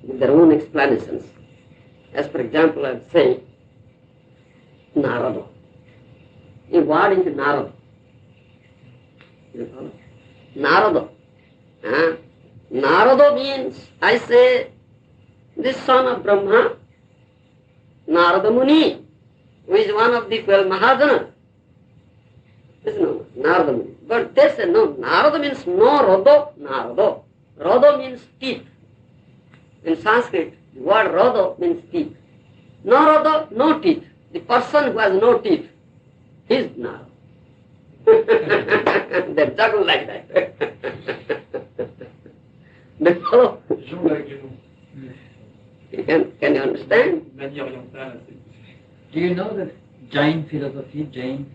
with their own explanations. As for example, I would say, Narada. A word is Narada. You follow? Narada. Narada means, I say, the son of Brahma, Narada Muni, who is one of the 12 Mahajanas. This is no Narada Muni. But they say, no, Narada means no Rado, Narada. Rado means teeth. In Sanskrit, the word Rado means teeth. No Rado, no teeth. The person who has no teeth, he is Narada. They juggle like that. They follow. Can you understand? Do you know that Jain philosophy? Jain?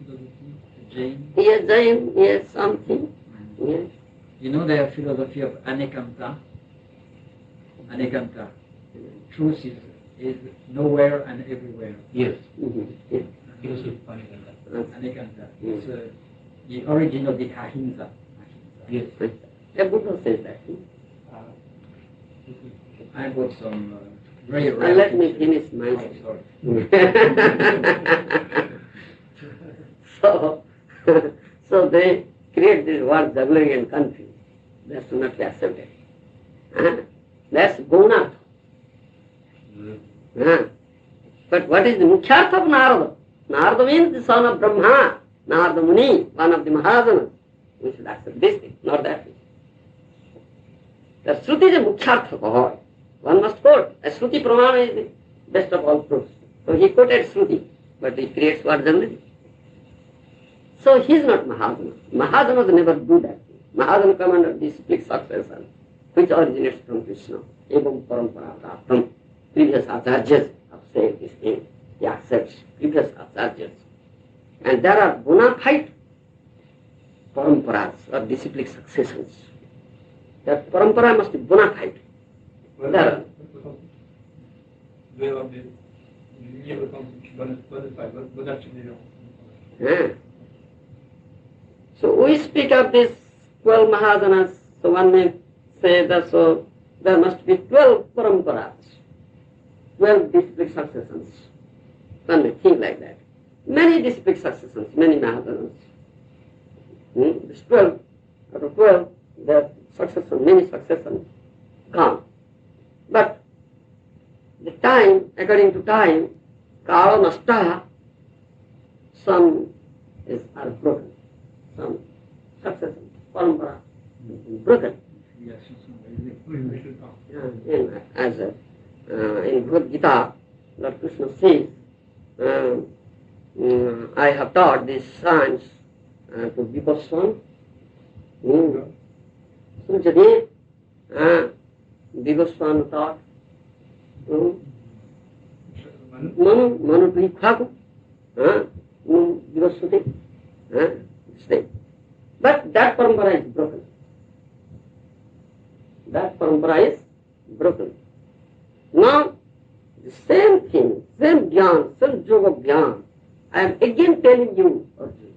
Yes, Jain, yes, something. Yes. You know their philosophy of anekanta? Anekanta. Truth is nowhere and everywhere. Yes. Yes. Anekanta. It's the origin of the ahimsa. Yes. The Buddha says that. I got some very rare. Let me finish my sorry. So they create this word juggling and country. That's not accepted. That's Gour. But what is the Mukhyartha of Narada? Narada means the son of Brahma, Narada Muni, one of the Mahajanas. We should accept this thing, not that thing. The Shruti is a Mukhyartha of all. One must quote. A Shruti Pramana is the best of all proofs. So he quoted Shruti, but he creates what generally. So he is not Mahajana. Mahajanas never do that. Mahajana come under the split succession, which originates from Krishna. Evam parampara from previous acharyas have said this thing. He accepts previous acharyas. And there are bona fide paramparas or disciplic successions. That parampara must be bona fide. So we speak of these 12 Mahajanas, so one may say that so there must be 12 paramparas, 12 disciplic successions. One may think like that. Many disciplic successions, many Mahajanas. This 12, out of 12, there are succession, many successions come. But the time, according to time, Kala Nasta, some are broken. Some succession, parampara, broken. As in Bhagavad Gita, Lord Krishna says, I have taught this science to Vipaswan. Sujade, Vipaswan taught Manu to Hikhaku, Vipaswati, stay. But that parampara is broken. That parampara is broken. Now, the same thing, same jnana, same yoga jnana, I am again telling you, Arjuna,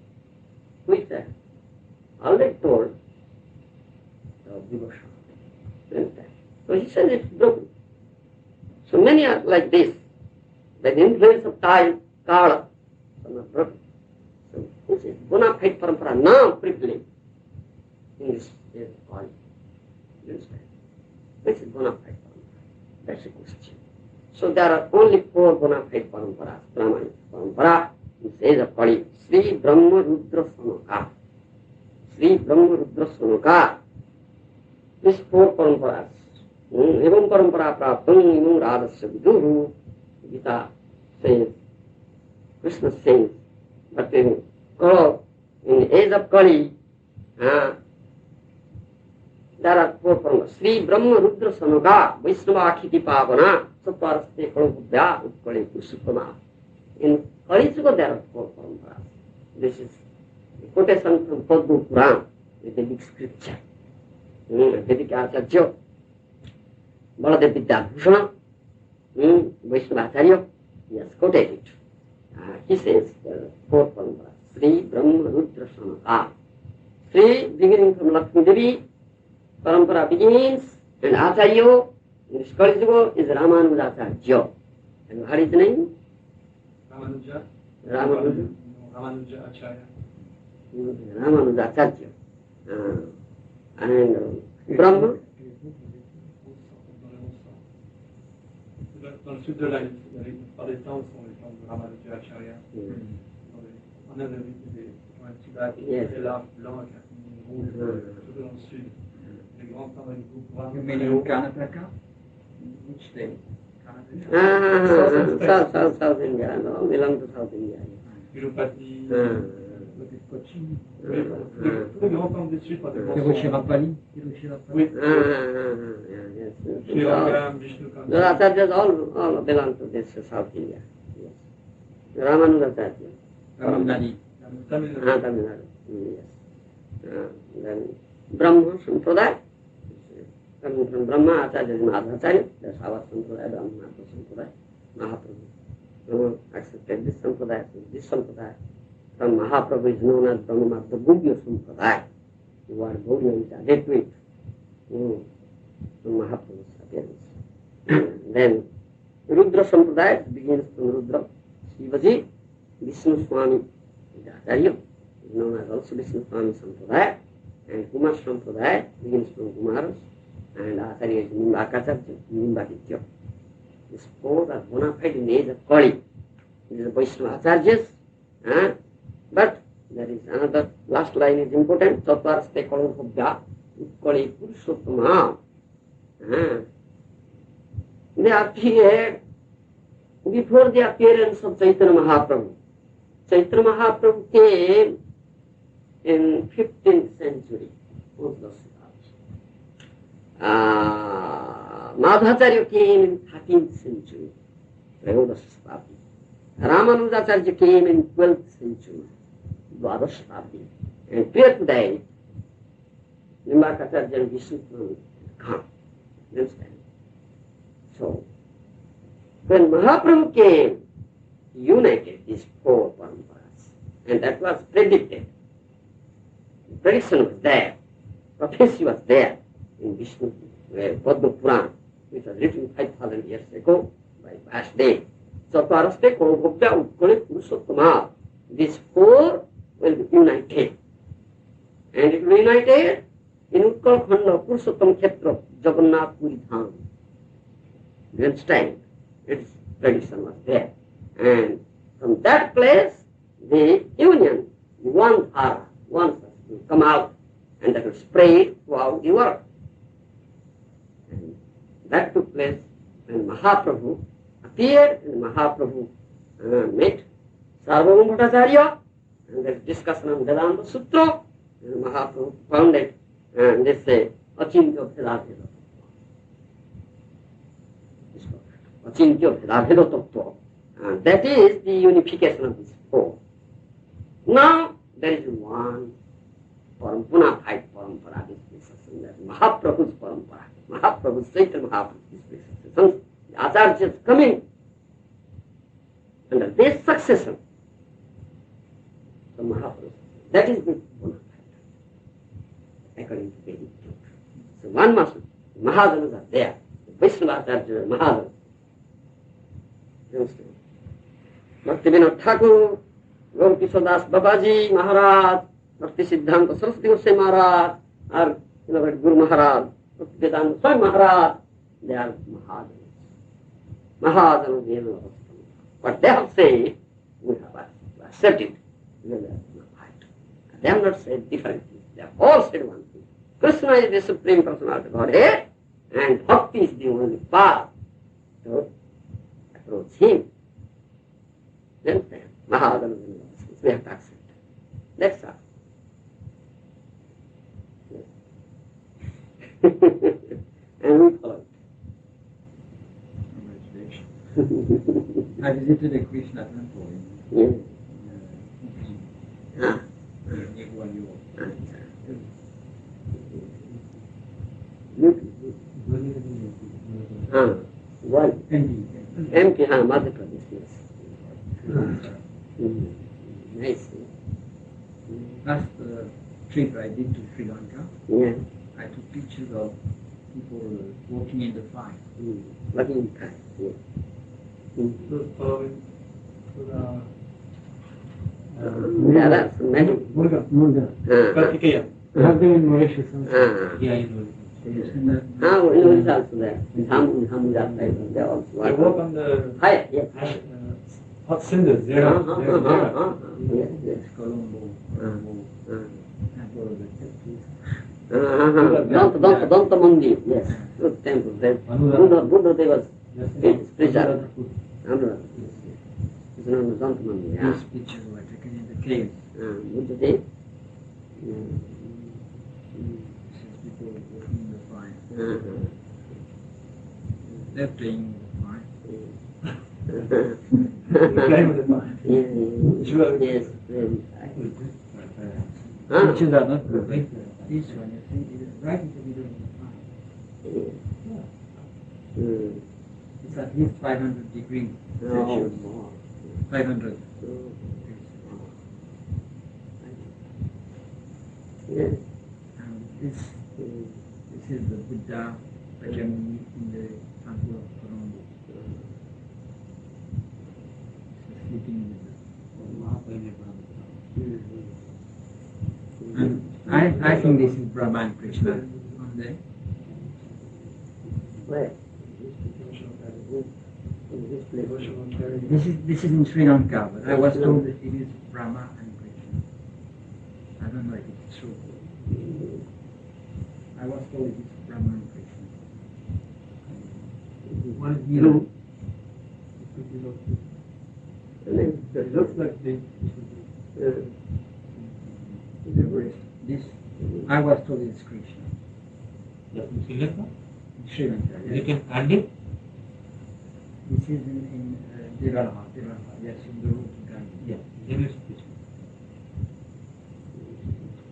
which I already told Vibhushan. So he says it's broken. So many are like this. By the influence of time, Kala, some are broken. So this is bona fide parampara now prevailing in this body. You understand? This is bona fide parampara. That's a question. So there are only 4 bona fide paramparas. Pramani parampara, he says of Pali, Sri Brahma Rudra Sanaka. Sri Brahma Rudra Sanaka. These 4 paramparas. Evam parampara praptam imam radhasya viduhu. Gita says, Krishna says, but in the age of Kali, there are 4 paramparas. Sri Brahma Rudra Sanoga, Vaishnava Akhiti Pavana, Satvaraste Kalabhuddha, Utkali Pushupama. In Kali Yuga there are 4 paramparas. This is a quotation from Padma Puran, with the big scripture. Vedic Acharya, Baladev Vidyabhushana, Vaishnava Acharya, he has quoted it. He says there are 4 paramparas. Sri Brahma Rudra Sanaka. Sri beginning from Lakshmi Devi, parampara begins, and Acharya In this Kali Yuga is Ramanujacharya. And what is his name? Ramanuja. Ramanuja. Ramanuja Acharya. Ramanujacharya. And Brahma. Dans le sud de la plupart des temps, sont les temps de Ramanuja Acharya. En Inde, ils ont un petit bac très large, blanc, avec un ligne rouge, tout dans le sud. Les grands temps avec beaucoup You mean in Karnataka? Which state? Karnataka? South India. No, belong to South India. Tirupati, Cochin. tous les grands temples du sud, par des grands Tiruchirappalli. Oui. Yes. Sri Rangam, Vishnu Kant. The acharyas all belong to this South India. Yes. Ramanujacharya. Tamil Nadu. Tamil Nadu. Tamil Nadu. Yes. Then Brahma Sampradaya. Coming from Brahma, Acharya is Madhacharya. That's our Sampradaya, Brahma Sampradaya. Mahaprabhu accepted this Sampradaya. This Sampradaya from Mahaprabhu is known as Brahma Gubya Sampradaya. The word Gubya is added to it. From Mahaprabhu's appearance. Then Rudra Sampradaya begins from Rudra. Shivaji, Vishnu Swami is Acharya. Is known as also Vishnu Swami Sampradaya. And Kumar Sampradaya begins from Kumaras. And Acharya is Nimbakacharya, Nimbakitya. These four are bona fide in age of Kali. These are Vaishnava Acharyas. But there is another, last line is important. Tattvaraste Kalabhabhya Kali Purushottama. They appeared before the appearance of Chaitanya Mahaprabhu. Chaitanya Mahaprabhu came in 15th century. Madhacharya came in 13th century. Ramanujacharya came in 12th century. And prior to that, Nimbakacharya and Vishnu come. You understand? So, when Mahaprabhu came, he united these four paramparas. And that was predicted. The prediction was there. Prophecy was there in Vishnu, Padma Purana, which was written 5,000 years ago by Vasudev. Chatvaraste Kalabhabhya Utkale Purushottama. These four will be united. And it will be united in Utkal Khanda Purushottam Khetra Jagannath Puri Dham. You understand? Its tradition was there. And from that place, the union, the one dhara, one will come out, and that will spread throughout the world. And that took place when Mahaprabhu appeared, and Mahaprabhu met Sarvabhauma Bhattacharya, and there is discussion on Vedanta Sutra, and Mahaprabhu founded, and they say, Achintya Bheda Bheda. Achintya Bheda Bheda Tattva. And that is the unification of these four. Now, there is one bona fide parampara dispensation, that Mahaprabhu's parampara. Mahaprabhu's Chaitanya Mahaprabhu's dispensation. The Acharyas coming under this succession from Mahaprabhu. That is the bona fide, according to Vedic truth. So one must, Mahajanas are there. The Vaishnava Acharyas are Mahajanas. You understand? Bhaktivinoda Thakur, Gaur Kishore Das Babaji, Maharaj, Bhakti Siddhanta Saraswati Goswami Maharaj, or Guru Maharaj, Bhakti Vedanta Swami Maharaj, they are Mahajanas. Mahajanas, they know what they have said, we have accepted. They have not said differently. They have all said one thing. Krishna is the Supreme Personality of Godhead, and Bhakti is the only path to approach Him. Then Mahajanas, we have to accept. That's all. And we follow. Congratulations. I visited a Krishna temple in One. MP, Madhya Pradesh, yes. Nice. Last trip I did to Sri Lanka, Yeah. I took pictures of people walking in the fire. Working in fire, yes. Those following to the There are so many. Murugan, Kartikeya. Have them in Mauritius. Yeah, you know. How in Orissa also there. In Hamza side, they also They work. work on the Fire, yes. hot cinders. They are Yes, yes. Colombo, Don't Mundi, yes. Good temple. Buddha they was spiritual. It's known as Don't Mundi. these pictures were taken in the cave. Buddha they. This is people walking in the fire. They're playing with the fire. playing with the fire. Yes, Sure. yes. Pictures are not perfect. This one, you see, it is right in the middle of the fire. It's at least 500 degrees Celsius. 500. Yes. And this is the Buddha Pajamuni in the temple of Colombo. So sleeping with the and I think this is Brahma and Krishna on there. Where? In this place. This is in Sri Lanka, but I was told that it is Brahma and Krishna. I don't know if it's true. I was told it is Brahma and Krishna. One is You blue. Yes. It looks like the This, I was told it's Krishna. in Sri Lanka? In Sri Lanka, Is yes. it in Gandhi? This is in Devaraha, yes, in the road to Gandhi. Yeah, then it's Krishna.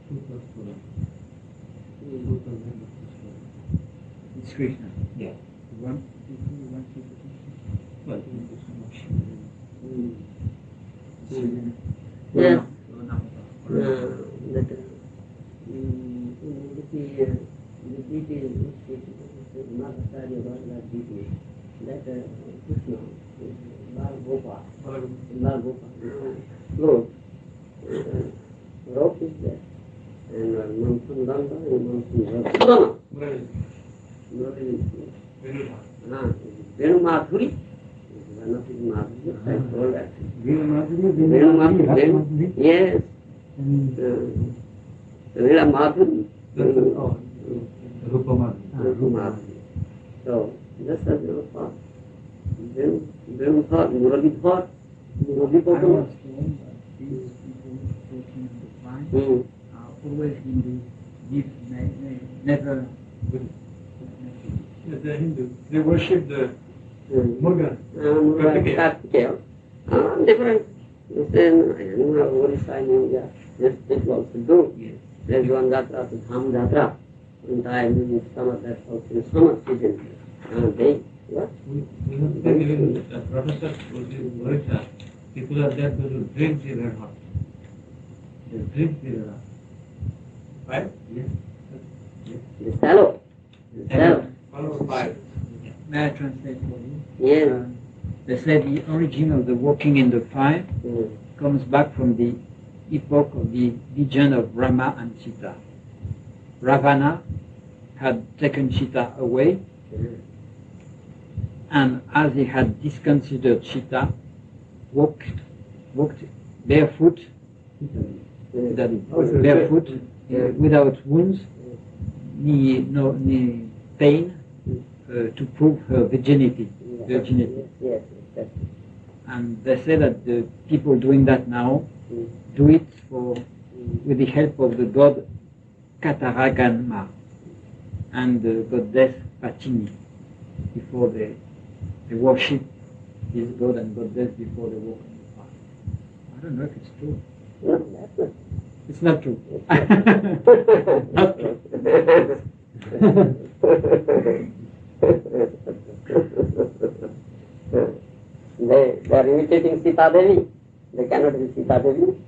2 plus 4. 2 plus 1 It's Krishna. Yeah. 1, 2, 3, 1, 2, 3. Well, thank you so much. Yes. That Krishna, Lal Gopal, Lord, rope is there, and Mansun Danda and Mansun Purana. Venu Madhuri, one of his Madhuri, I told that. Venu Madhuri, yes. Venu Madhuri. Rupa Madhuri. So, just as you know, Venu thought, Murali thought, Murali I thought. was told that these people working in the fire are always Hindus, never Yeah, they're Hindu. They worship the Murugan. Kartikeya. Different. You say, I know how Orissa in India, yes, people also do. There's one Jatra, the Dham Jatra. And I am in summer, that's also in summer season. They, what? Professor was in Orissa. People are there to drink the red hot. They drink the red hot. Right? Yes. The sallow. The sallow. Follow fire. May I translate for you? Yes. They said the origin of the walking in the fire comes back from the epoch of the legend of Rama and Sita. Ravana had taken Sita away, and as he had disconsidered Sita, walked barefoot, without wounds, ni pain, to prove her virginity. Yes, yes. And they say that the people doing that now do it with the help of the god Kataraganma and the goddess Patini before they worship this god and goddess before they walk on the path. I don't know if it's true. No, that's not. It's not true. Not true. They are imitating Sita Devi. They cannot be Sita Devi.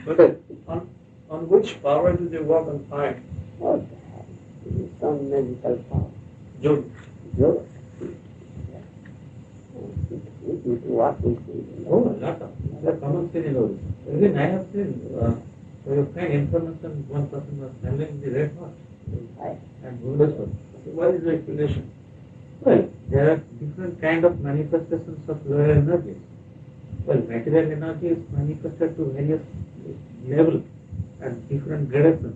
But on which power do they walk on fire? Oh, some magical power. Yoga. Yoga. It is what we see. Oh, a lot of common scenarios. Even I have seen, for your kind information, one person was handling the red hot and bonus one. So what is the explanation? Well, there are different kind of manifestations of lower energies. Well, material energy is manifested to various levels and different gradations.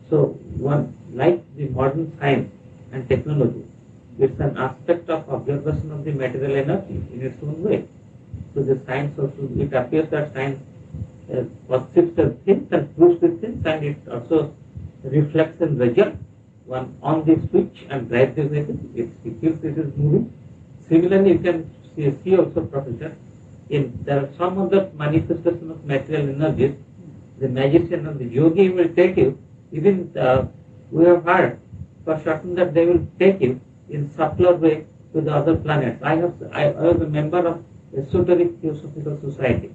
So, one, like the modern science and technology, it's an aspect of observation of the material energy in its own way. So, the science also, it appears that science perceives the things and proves the things, and it also reflects in result. One on the switch and drive the vehicle, it feels it is moving. Similarly, you can see also, Professor, there are some other manifestation of material energies. The magician and the yogi will take you, even we have heard for certain that they will take you in subtler way to the other planets. I was a member of Esoteric Theosophical Society.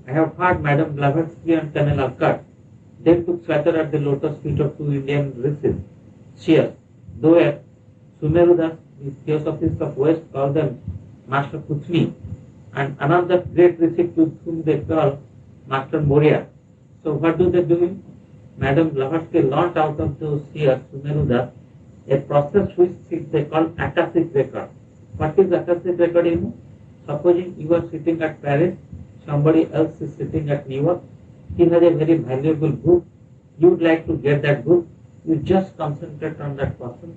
I have heard Madame Blavatsky and Colonel Alcott. They took shelter at the lotus feet of two Indian rishis, seers. Though Sumerudas, the Theosophists of West, call them Master Kuthmi, and another great rishi to whom they call Master Moria. So what do they do? Madame Blavatsky learnt out of those seers, Sumerudas, a process which they call Akashic record. What is Akashic record? You know? Supposing you are sitting at Paris, somebody else is sitting at New York, he has a very valuable book, you would like to get that book, you just concentrate on that person,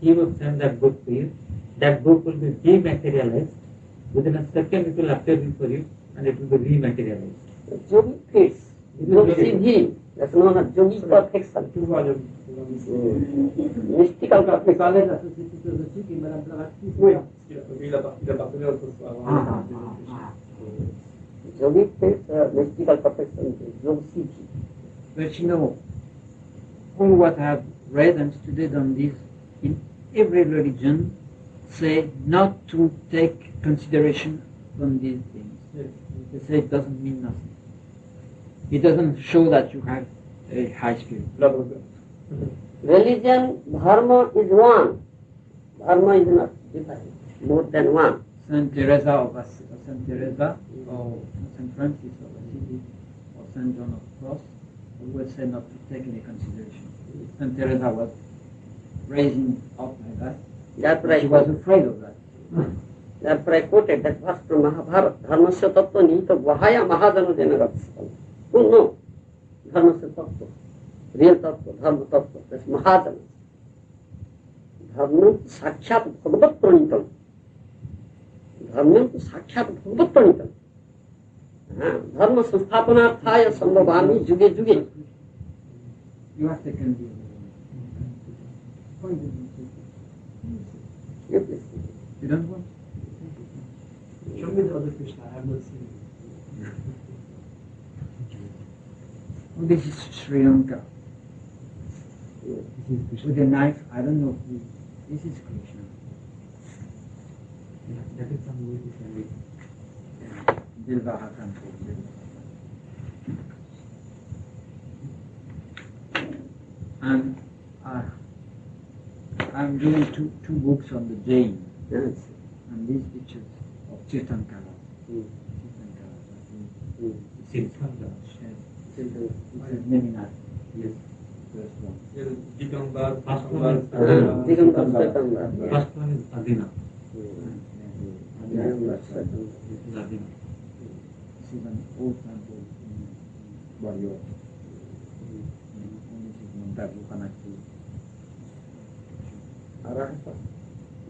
he will send that book to you, that book will be dematerialized, within a second it will appear before you and it will be rematerialized. Yogi fits. Yogi, that's known as yogi perfection. Mystical perfection. Oui, il appartenait autrefois. Yogi fits mystical perfection. Yogi. But you know, all what I have read and studied on this, in every religion, say not to take consideration on these things. Yes. They say it doesn't mean nothing. It doesn't show that you have a high spirit. Religion, dharma is one. Dharma is not different, more than one. Saint Teresa of Saint Teresa or Saint Francis of Assisi or Saint John of the Cross always say not to take any consideration. Saint Teresa was raising up like that. That's right. She was afraid of that. Therefore I quoted that verse from Mahabharata. Dharmasya tattva nihita vahaya mahadana denagatsam. Who know? Dharmasya tattva. Real tattva, dharma tattva. That's mahadana. Dharma sakshat bhagavat pranitam. Dharma sakshat bhagavat pranitam. Dharma sansthapanarthaya sambhavami juge juge. You have taken the point. You don't want? Show me the other Krishna, I have not seen it. Oh, this is Sri Lanka. With a knife, I don't know who. This is Krishna. That is some way to send it. Dilvaha temple. And I'm doing two books on the Jain. Yes. And these pictures of Tirthankara. This is Neminat. Yes, first one. Digambar, First one is Digambar. Digambar. First one is Adina. This is Adina. This is an old temple in Warrior. This is Montagu Kanaki. Arahata.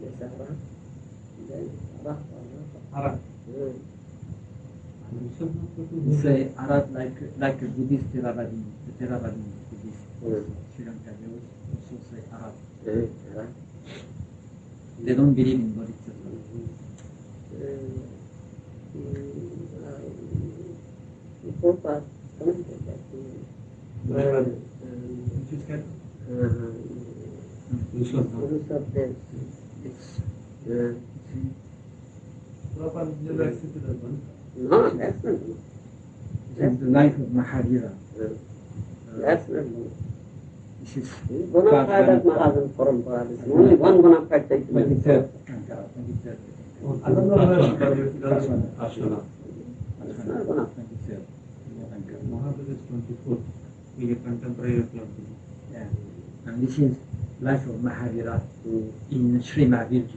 Yes, Arahata. Hara. Say Arhat like a Buddhist Theravada, the Theravada Buddhist. Sri Lanka, they also say Arhat. They don't believe in bodhisattva. Prabhupada never accepted as one. No, that's not good. This is the life of Maharaja. That's not good. This is bona fide as Maharajan Parampara. There is only one bona fide Chaitanya. 23rd. 23rd. I don't know where you First one. Ashana. It's not bona fide. 23rd. Maharaja is 24th. We are contemporary club. Yeah. And this is life of Maharaja Mm. in Srimad Mm.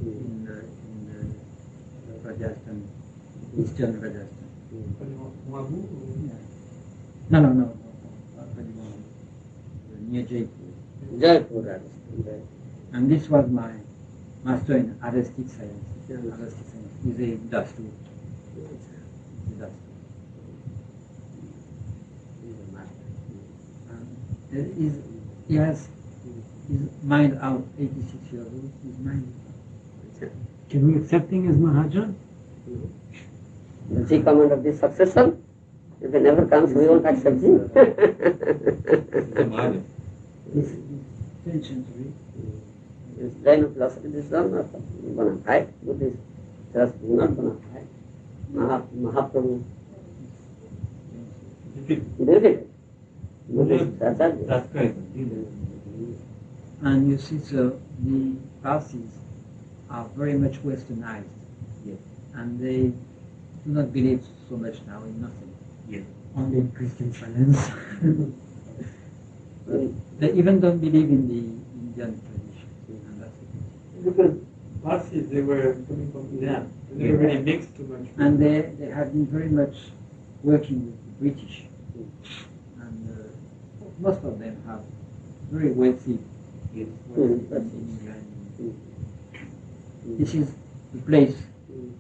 in Rajasthan, Eastern Rajasthan. Mahabu? Yeah. No. Near Jaipur. Jaipur, Rajasthan. And this was my master in artistic science. Yeah. Artistic science. He's a Dastu. He has his mind out, 86 years old. His mind. Can we accept him as Maharaja? Will he come under this succession? If he never comes, we won't accept him. This 10th century. This Jaina philosophy, this is not bona fide. Buddhist philosophy is not bona fide. Mahaprabhu defeated. Buddhist Acharya. That's correct. And you see, so the Parsis are very much westernized. Yes. And they do not believe so much now in nothing. Yes. Only in Christian science. They even don't believe in the Indian tradition. And that's it. Because Parsis, they were coming from Iran. And they were really mixed too much. And they have been very much working with the British. And most of them have very wealthy in England. This is the place,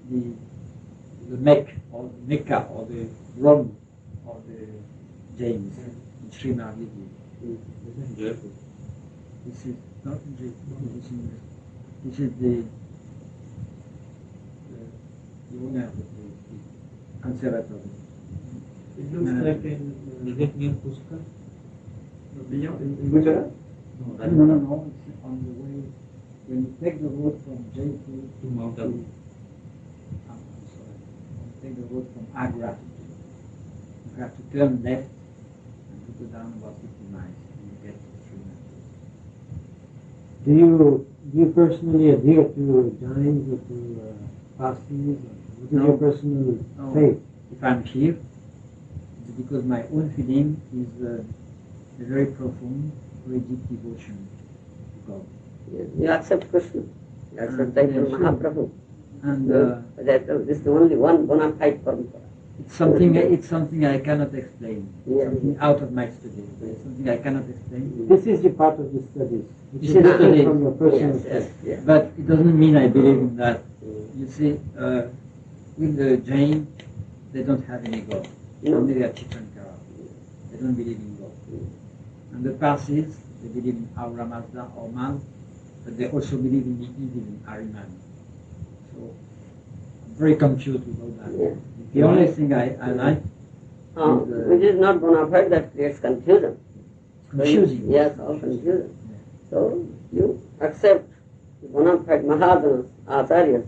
the Mecca or the Rome of the Jains in Srimad. This is not in Jaipur. This is the owner of the conservatory. It looks like in Is it near Pushkar? in Gujarat. No. It's on the way. When you take the road from Jaipur To Mount Abu. I'm sorry. When you take the road from Agra, you have to turn left and you go down about 50 miles and you get to Srinath. Do you personally adhere to Jains or to Parsis? What is No. your personal No. faith? If I'm here, it's because my own feeling is a very profound, very deep devotion to God. You accept Krishna. You accept Yeah, Chaitanya sure. Mahaprabhu. And This is the only one bona fide parampara. it's something I cannot explain. Yeah. Something out of my study. It's something I cannot explain. This is the part of the studies. This This is is the different studies. from your personal Yes, faith. yes. But it doesn't mean I believe in that. You see, with the Jain, they don't have any God. No. Only their Chitrankara. They don't believe in God. And the Parsis, they believe in Aura Mazda or Maz, but they also believe in the evil in Ariman. So I'm very confused with all that. Yeah. The only thing I like Which is not bona fide, that creates confusion. confusing. Yes, all confusion. So you accept the bona fide Maharajas, Acharyas,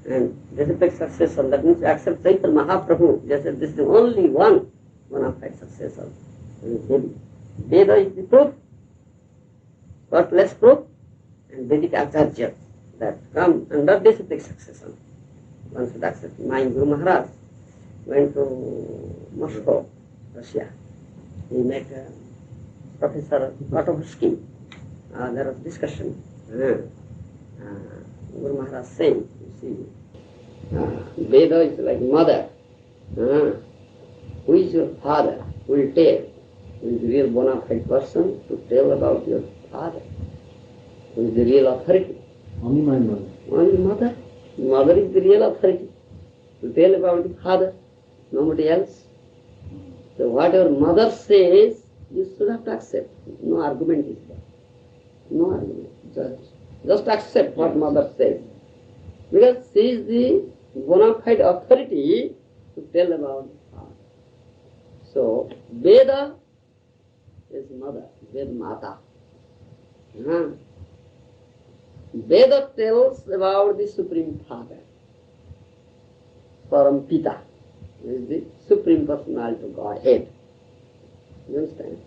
and reciprocal successor. That means you accept Chaitanya Mahaprabhu. They said this is the only one bona fide successor. Veda is the proof, but less proof, and Vedic Acharyas that come under reciprocal succession. One should accept. My Guru Maharaj went to Moscow, Russia. He met Professor Kotovsky. There was discussion. Guru Maharaj saying, you see, Veda is like mother. Who is your father? Who will tell? Who is the real bona fide person to tell about your father? Who is the real authority? Only my mother. Only mother. Mother is the real authority to tell about the father, nobody else. So whatever mother says, you should have to accept. No argument is there. No argument. Just accept what mother says. Because she is the bona fide authority to tell about the father. So Veda is mother, Ved Mata. Veda tells about the Supreme Father, Param Pita, who is the Supreme Personality of Godhead. You understand?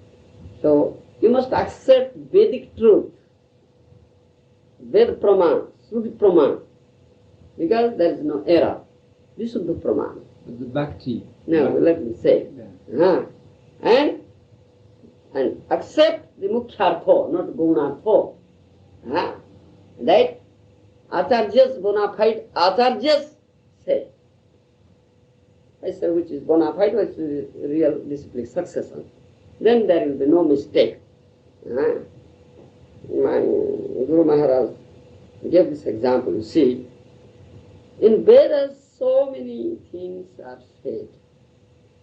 So You must accept Vedic truth, Ved Praman, Shruti Praman, because there is no error. Visuddha Praman. But the bhakti. Now, let me say. Yeah. And accept the Mukhyartho, not Gunartho. That Acharya's bona fide, Acharya's say. I say which is bona fide, which is real disciplic successor. Then there will be no mistake. My Guru Maharaj gave this example. You see, in Vedas so many things are said,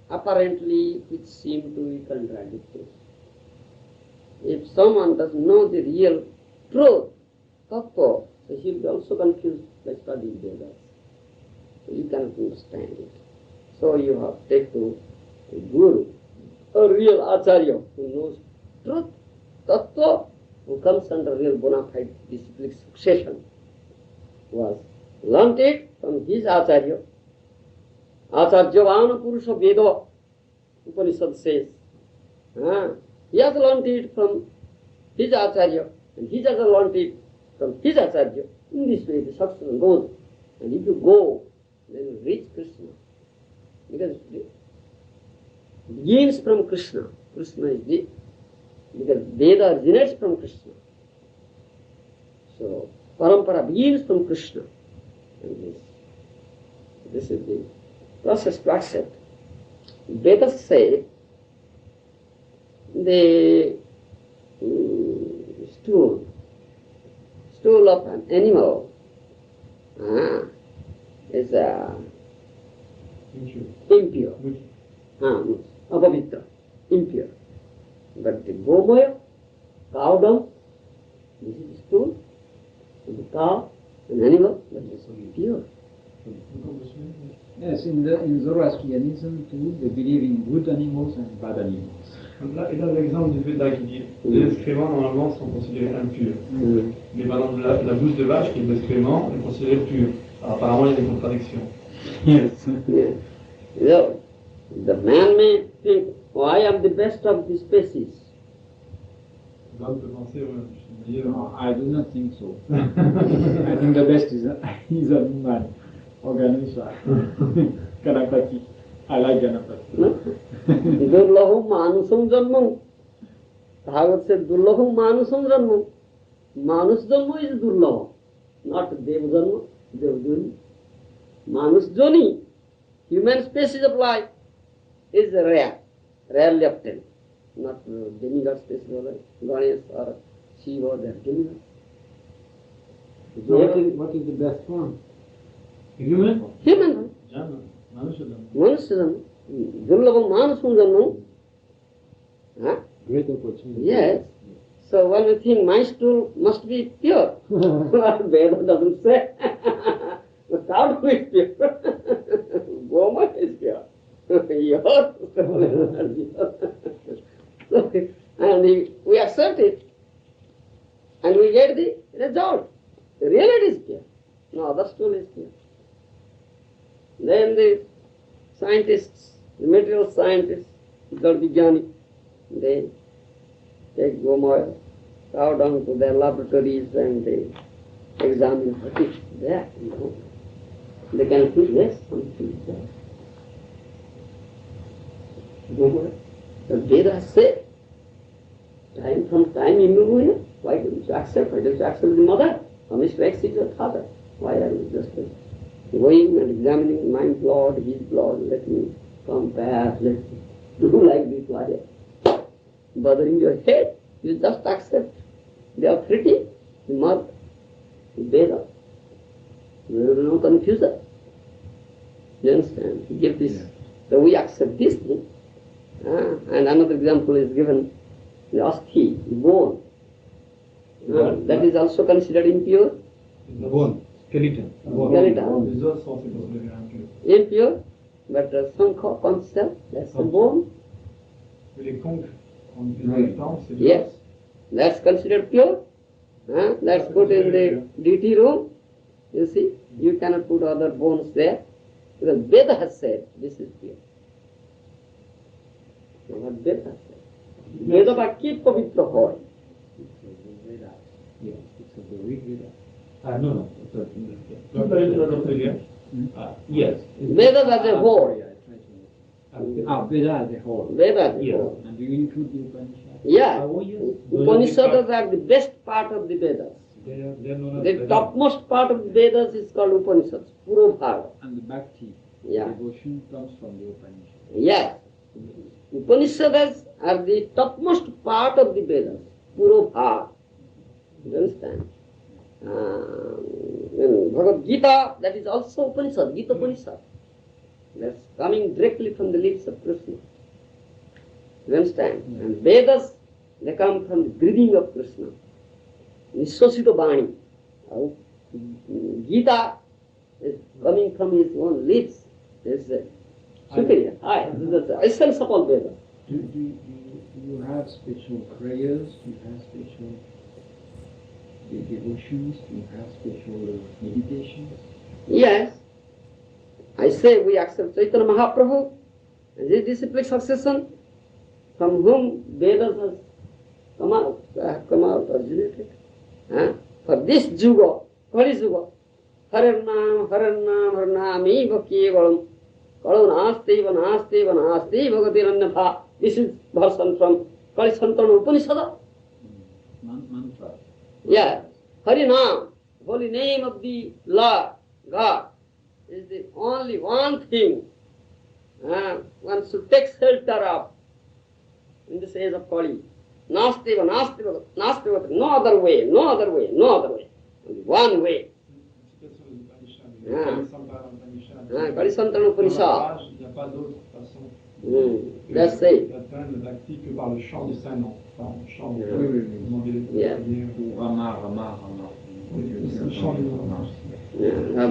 apparently which seem to be contradictory. If someone doesn't know the real truth, tattva, so he will be also confused by studying Vedas. So you cannot understand it. So you have to take to a Guru, a real Acharya who knows truth, tattva, who comes under real bona fide disciplic succession, was learnt it from his Acharya. Acharyavana Purusha Veda, Upanishad says. He has learnt it from his Acharya, and he has learnt it from his Acharya. In this way the succession goes. And if you go, then you reach Krishna. Because it begins from Krishna. Krishna is the, because Veda originates from Krishna. So, Parampara begins from Krishna. And this is the process to accept. Vedas say the stool of an animal is impure, apavitra, impure. But the gomoya, cow dung, this is the stool of the cow, an animal, that is pure. Yes, in Zoroastrianism too, they believe in good animals and bad animals. Là, il a l'exemple du Veda qui dit les excréments normalement sont considérés impurs. Mais par exemple, la bouse de vache qui est l'excrément est considérée pure. Alors, apparemment, il y a des contradictions. Yes. Yeah. So, the man may think, oh, I am the best of the species. L'homme peut penser, ouais, je suis No, I do not think so. I think the best is a man. Organisha. Ganapati. I like Ganapati. Durlahu manusam janmam. Bhagavat said, Durlahu manusam janmam. Manus janma is durlahu, not Dev janma, Dev joni. Manus joni, human species of life, is rare, rarely obtained. Not demigod species of life, Ganesh or Shiva, they are demigods. So what is the best form? Human? Human. Jana. Manusha. Manusya. Durlabha manusam janmam. Great opportunity. Yes. So when you think my stool must be pure, Veda doesn't say. The cow is pure. Goma is pure. Your stool is not pure. And we accept it. And we get the result. Really it is pure. No other stool is pure. Then the scientists, the material scientists, Vijnani, they take goma, cow dung to their laboratories and they examine what is there. They can feel this, something is there. Goma, the Vedas say, time from time immemorial, why don't you accept? Why don't you accept the mother? Mr. X is your father. Why are you just going and examining my blood, his blood? Let me compare, let me do like this, why? Bothering your head, you just accept the authority, the mother, the Veda. There is no confusion. You understand? He gave this. So we accept this thing. And another example is given, the asthi, the bone. That is also considered impure. The bone. Skeleton. Skeleton. Les os sont considérés impurs. Impure, but sankha, concept, that's the bone. Les conques, on dit dans les temps, c'est Yes, that's considered pure. That's put in the deity room. You see, you cannot put other bones there. Because Veda has said this is pure. What Veda has said. বেদ বাক্যে পবিত্র হয়। Yes, it's a very good. No, no. Yes. Vedas as a whole. Veda as a whole. Veda as a Yes. whole. And do you include the Upanishads? Yeah. Oh, yes. Upanishads are the best part of the Vedas. They are known as The Vedas. topmost part of the Vedas is called Upanishads, Purabhaga. And the Bhakti, Yeah. devotion comes from the Upanishads. Yes. Upanishads are the topmost part of the Vedas, Purabhaga. You understand? Bhagavad Gita, that is also Upanishad, Gita Upanishad. That's coming directly from the lips of Krishna. You understand? And Vedas, they come from the breathing of Krishna. Nishwasita Bani. Gita is coming from his own lips. This is superior. This is the essence of all Vedas. Do you have special prayers? Do you have special devotions? Do you have special meditations? Yes. I say we accept Chaitanya Mahaprabhu and his disciplic succession from whom Vedas has come out, originated. For this Juga, Kali Juga, Haranam, Haranami, Kevalam, Kalonasti, Vanasti, Vanasti, Bhagatiranyatha. This is version from Kali Santana Upanishad. Mantra. Yeah. Harinam, holy name of the Lord, God, is the only one thing one should take shelter of in this age of Kali. Nastiva, no other way. Only one way. Kali Santana Upanishad. Il n'y a pas d'autre façon That's it. d'atteindre le bhakti que par le chant du Saint-Nom. Par le chant de Yeah. Rama. le chant du nom.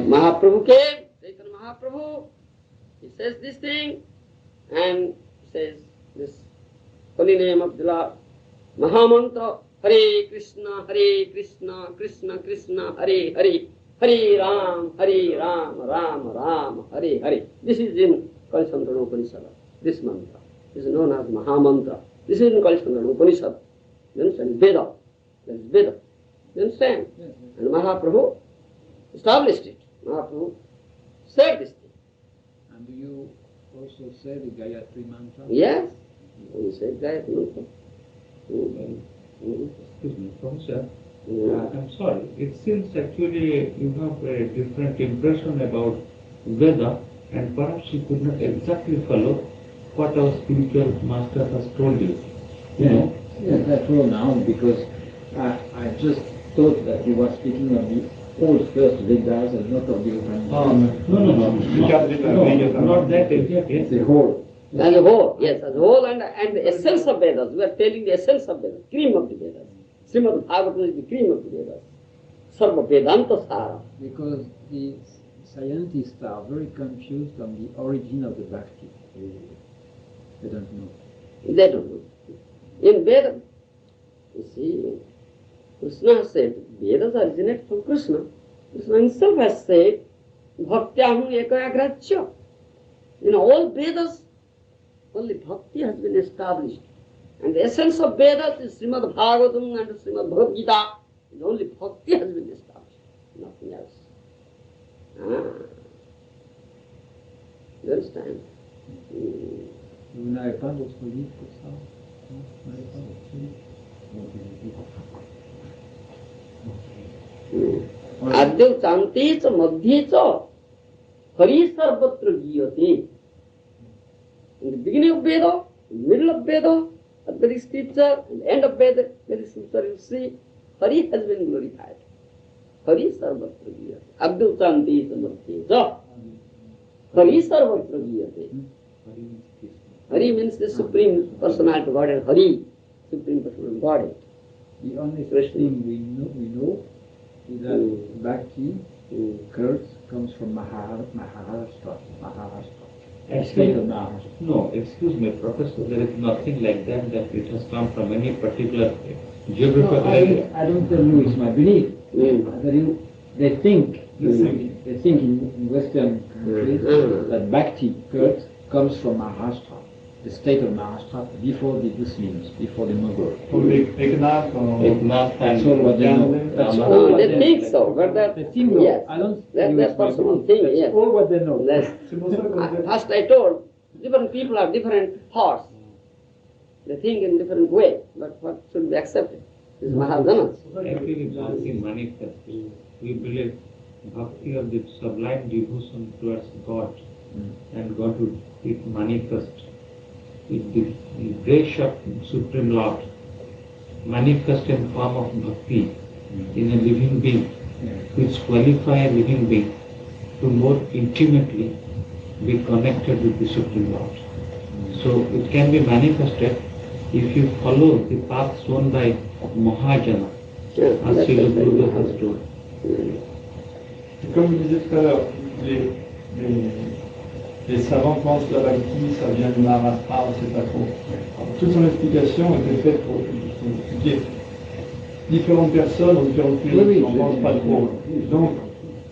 Mahaprabhu came, Chaitanya Mahaprabhu, he says this thing and says this holy name of the Lord. Mahamantra, Hare Krishna, Krishna Krishna, Hare Hare, Hare Ram, Ram Ram, Hare Hare. This is in Kali Santana Upanishad. This mantra is known as Mahamantra. This is in Kali Santana Upanishad. You understand? Veda. That is Veda. You understand? Yes. And Mahaprabhu established it. Mahaprabhu said this thing. And do you also say the Gayatri mantra? Yes, we said Gayatri mantra. Excuse me, Professor. Mm. I'm sorry. It seems actually you have a different impression about Veda, and perhaps you could not exactly follow what our spiritual master has told you. You know? Yes, that's true now, because I just thought that you were speaking of the old first Vedas and not of the Upanishads. No. Not that exactly. It's the whole. As a whole, yes, as a whole, and the essence of Vedas. We are telling the essence of Vedas, cream of the Vedas. Srimad Bhagavatam is the cream of the Vedas. Sarva Vedanta Sara. Because the scientists are very confused on the origin of the Bhakti. They don't know. They don't know. In Vedas, you see, Krishna has said, Vedas originate from Krishna. Krishna himself has said, Bhaktyaham ekayagrachya. In all Vedas, only Bhakti has been established. And the essence of Vedas is Srimad Bhagavatam and Srimad Bhagavad Gita. Only Bhakti has been established, nothing else. You understand? Vous n'avez pas d'autres livres que ça? Non, vous n'avez pas d'autres livres? आद्यौ चान्ते च मध्ये च हरि सर्वत्र गीयते. In the beginning of Veda, in the middle of Veda, at the very scripture, and the end of Veda, very scripture, you see, Hari has been glorified. Hari sarvatra giyate. Abdul Chanti samadhyeja. Hari sarvatra giyate. Hari means the Supreme Personality of Godhead. Hari, Supreme Personality of Godhead. The only thing we know is that Bhakti, Kurds, comes from Maharashtra. Actually, no, excuse me, Professor, there is nothing like that it has come from any particular geographical area. I don't tell you, it's my belief. They think in Western countries that Bhakti, Kurds, comes from Maharashtra. the state of Maharashtra before the Muslims, before the Mughals. Eknath That's all what they know. That's all No, what they they think so, but that, They think so. yes, I don't that's think their it's my personal belief. thing, That's yes. all what they know. That's, first I told, different people have different thoughts. They think in different way, but what should be accepted is Maharajanas. Actually, bhakti manifests. We believe bhakti of the sublime devotion towards God, and God will it manifest with the grace of Supreme Lord, manifest in form of bhakti in a living being, which qualify a living being to more intimately be connected with the Supreme Lord. So it can be manifested if you follow the path shown by Mahajana, as Srila Gurudev has told. Comme vous disiez tout à l'heure, les savants pensent que la bhakti, ça vient du Maharashtra, on ne sait pas trop. Alors, toute son explication était faite pour expliquer différentes personnes dans différentes pays, on ne pense pas trop. Donc,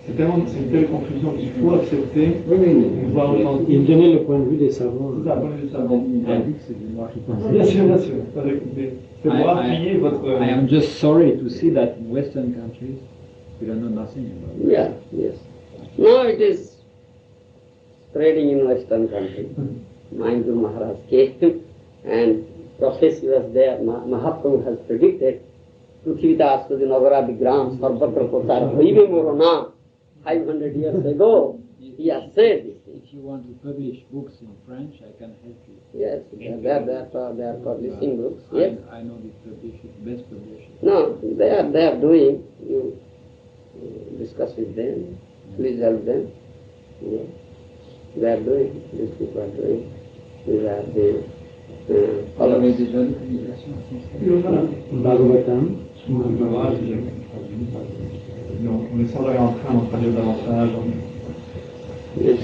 c'est une telle confusion qu'il faut accepter, pouvoir entendre. Il donnait le point de vue des savants. C'est ça, le point de vue des savants. I Bien sûr, bien sûr. C'est pour appuyer votre... am just sorry to see that in Western countries we don't know nothing about it. Yeah, yes. Now it is spreading in Western countries. Mind you, Maharaj came and prophecy was there. Mahaprabhu has predicted Prithivita Aswadi Nagara Vigram Sarvatra Prasar Haive Morona 500 years ago. He has said this. If you want to publish books in French, I can help you. Yes, they are publishing books. Yes. I know the publishers, best publishers. No, they are doing. You discuss with them. Please help them. Yes. They are doing. These people are doing. These are the Vous avez followers. déjà lu publication en français? Bhagavatam. On est sans arrêt en train d'en traduire davantage. Yes,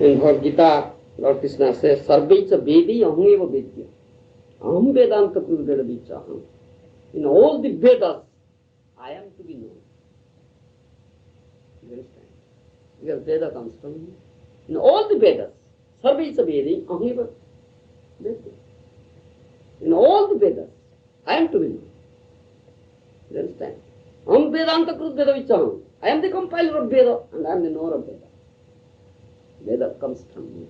in Bhagavad Gita, Lord Krishna says, Sarvaicha Vedi Ahumeva Vedya. Aham Vedanta Veda Vichaham. In all the Vedas, I am to be known. You understand? Because Veda comes from me. In all the Vedas, Sarvaicha Vedi Ahumeva Vedya. In all the Vedas, I am to be known. You understand? Aham Vedanta Veda Vichaham. I am the compiler of Veda and I am the knower of Veda. Veda comes from me.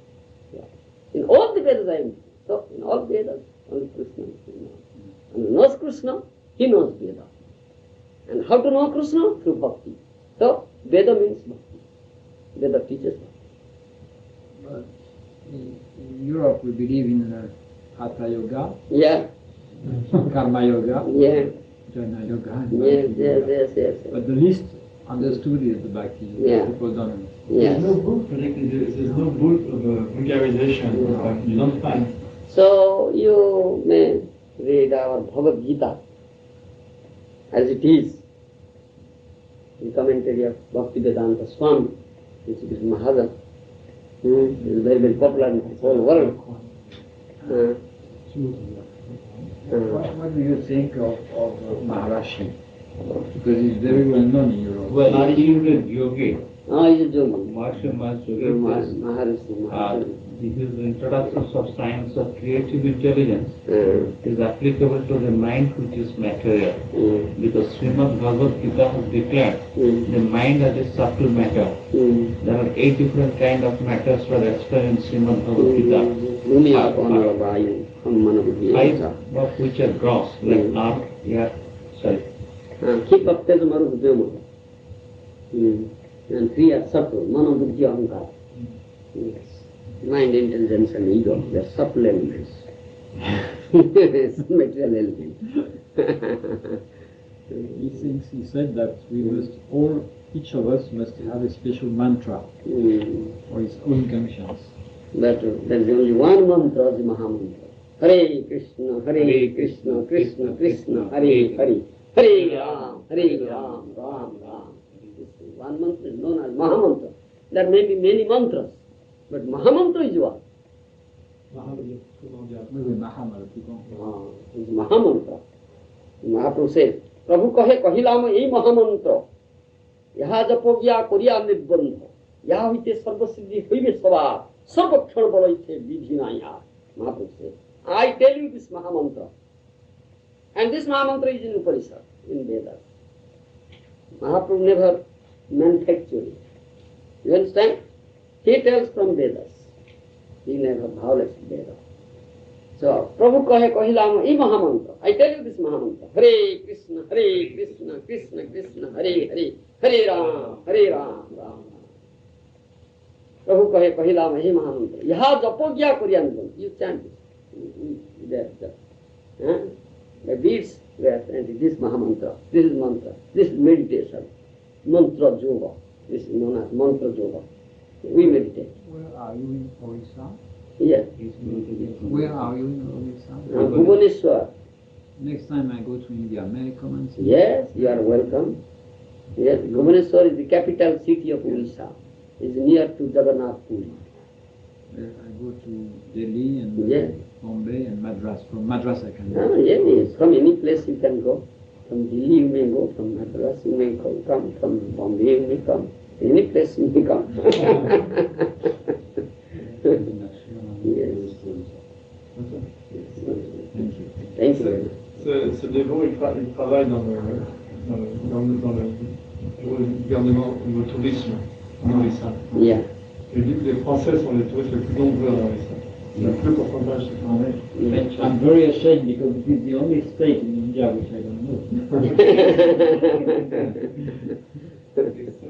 Yeah. In all the Vedas I am. So in all Vedas, only Krishna is known. And who knows Krishna, he knows Veda. And how to know Krishna? Through bhakti. So Veda means bhakti. Veda teaches bhakti. But in Europe we believe in Hatha Yoga, Yeah, Karma Yoga, yeah, Jnana Yoga. yes. But the least understood is the Bhakti Yoga. Yeah. People don't know. Yes. There's no book of vulgarization. You don't find. So you may read our Bhagavad Gita as it is. The commentary of Bhaktivedanta Swami, which is Maharaja, is very, very popular in the whole world. What do you think of Maharashi? Because he's very well known in Europe. Well, he is a yogi. He's a Yogi. Maharishi. Maharishi. His introductions of science of creative intelligence is applicable to the mind which is material. Because Srimad Bhagavad Gita has declared the mind as a subtle matter. There are 8 different kind of matters were explained in Srimad Bhagavad Gita. 5 of which are gross, like earth, air, soil. Keep up the Maru and 3 are subtle, Mano Buddhi Ahankara. Yes. Mind, intelligence and ego, they are subtle elements. Material elements. He said that we must each of us must have a special mantra for his own conscience. But there is only one mantra, the Mahamantra. Hare Krishna, Krishna Krishna, Hare Hare, Hare Ram, Ram Ram. One mantra is known as Mahamantra. There may be many mantras, but Mahamantra is one. Is Mahamantra. Mahaprabhu says, Prabhu kahe kahilama ei Mahamantra. Yaha japo gya koriya nirbandha. Yaha hite sarva siddhi hoibe sava. Sarvakshana balaithe vidhinaya. Mahaprabhu says, I tell you this Mahamantra. And this Mahamantra is in Upanishad, in Vedas. Mahaprabhu never manufactured it. You understand? He tells from Vedas. He never violates Vedas. So, Prabhu kahila I Mahamantra. I tell you this Mahamantra. Hare Krishna, Krishna Krishna, Hare Hare, Hare Ram, Ram Ram. Prabhu kahila I Mahamantra. Yaha japogya kuryanam. You chant it. The beads we are chanting. This Mahamantra. This is mantra. This is meditation. Mantra yoga. This is known as mantra yoga. We meditate. Where are you in Orissa? Yes. Where are you in Orissa? Bhubaneswar. Next time I go to India, may I come and see? Yes, you are welcome. Yes, Bhubaneswar is the capital city of Orissa. It is near to Jagannath Puri. Where I go to Delhi and Yes. Bombay and Madras. From Madras I can go. Yes. From any place you can go. From Delhi you may go, from Madras you may come, from Bombay you may come. Any place you may come. Yes. Thank you. Ce dévot, il travaille dans le gouvernement, au niveau tourisme en Orissa. Yeah. Il dit que les Français sont les touristes les plus nombreux en Orissa. Le plus pourcentage, c'est français. I'm very ashamed because it is the only state in India which I don't know.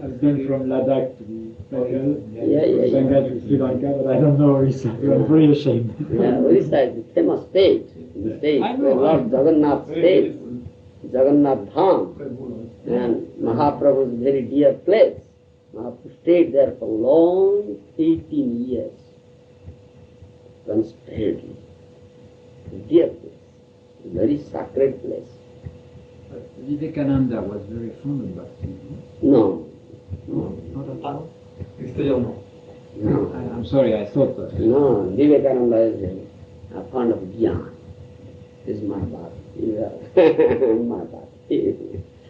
I've been from Ladakh to Bengal, Yeah. Bengal to Sri Lanka, but I don't know Orissa. I'm very ashamed. Yeah, Orissa is the famous state. The state I know, where Lord Jagannath stayed, Jagannath Dham, and Mahaprabhu's very dear place. Mahaprabhu stayed there for long 18 years. Constantly. Dear place. Very sacred place. Vivekananda was very fond of Bhakti. No. Not at all. Extérieurement. No. I'm sorry, I thought that. No, Vivekananda is a fond of Gyan. This is Mahabharata. Mahabharata.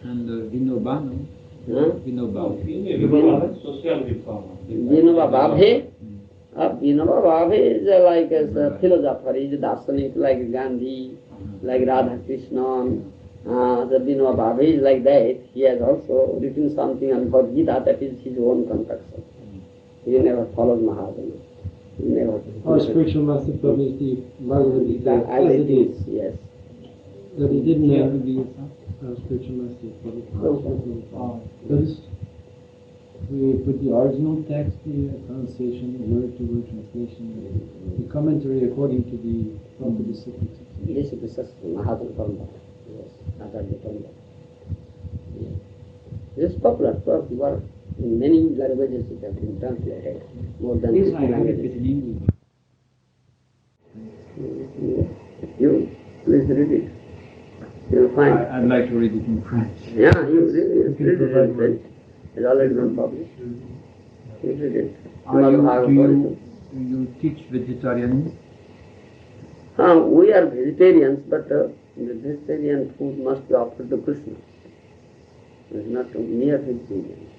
And Vinoba, no? Huh? Vinoba. Vinoba Bhabhe. Vinoba Bhabhe is like a philosopher, he is a Darshanik like Gandhi, like Radha Krishna. The Vinoba Bhabhe is like that. He has also written something on Bhagavad Gita that is his own concoction. He never followed Maharaja. He never. Our spiritual master published the Bhagavad Gita As it is, yes. But he didn't Here have to be our spiritual master published. Oh. That is, we put the original text, the pronunciation, word-to-word translation, the commentary according to the proper disciplines. Yes, it is Maharaja Govinda. Yes, Maharaja Govinda. Yes. It is popular throughout the world. In many languages it has been translated. More than Please, 50 I have it languages. in English. You please read it. You'll find. I'd like to read it in French. Yeah, you read it in French. It's already been published. You read it. Do you teach vegetarianism? We are vegetarians, but the vegetarian food must be offered to Krishna. It's not mere vegetarian.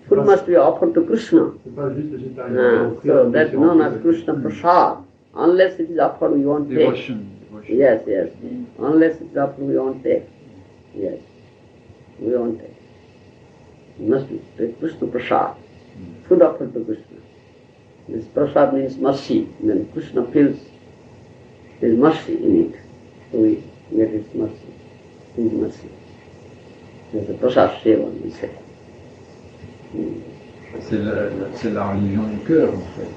Food must be offered to Krishna. C'est pas juste végétarien. So that's known as Krishna Prasad. Unless it is offered, we won't take. Devotion. Yes. Unless it's offered, we won't take. Yes. We won't take. It must be Krishna Prasad. Food offered to Krishna. This Prasad means mercy. Then Krishna feels his mercy in it. So we get his mercy. His mercy. There's a Prasad Seva, we say. C'est la religion du cœur, en fait.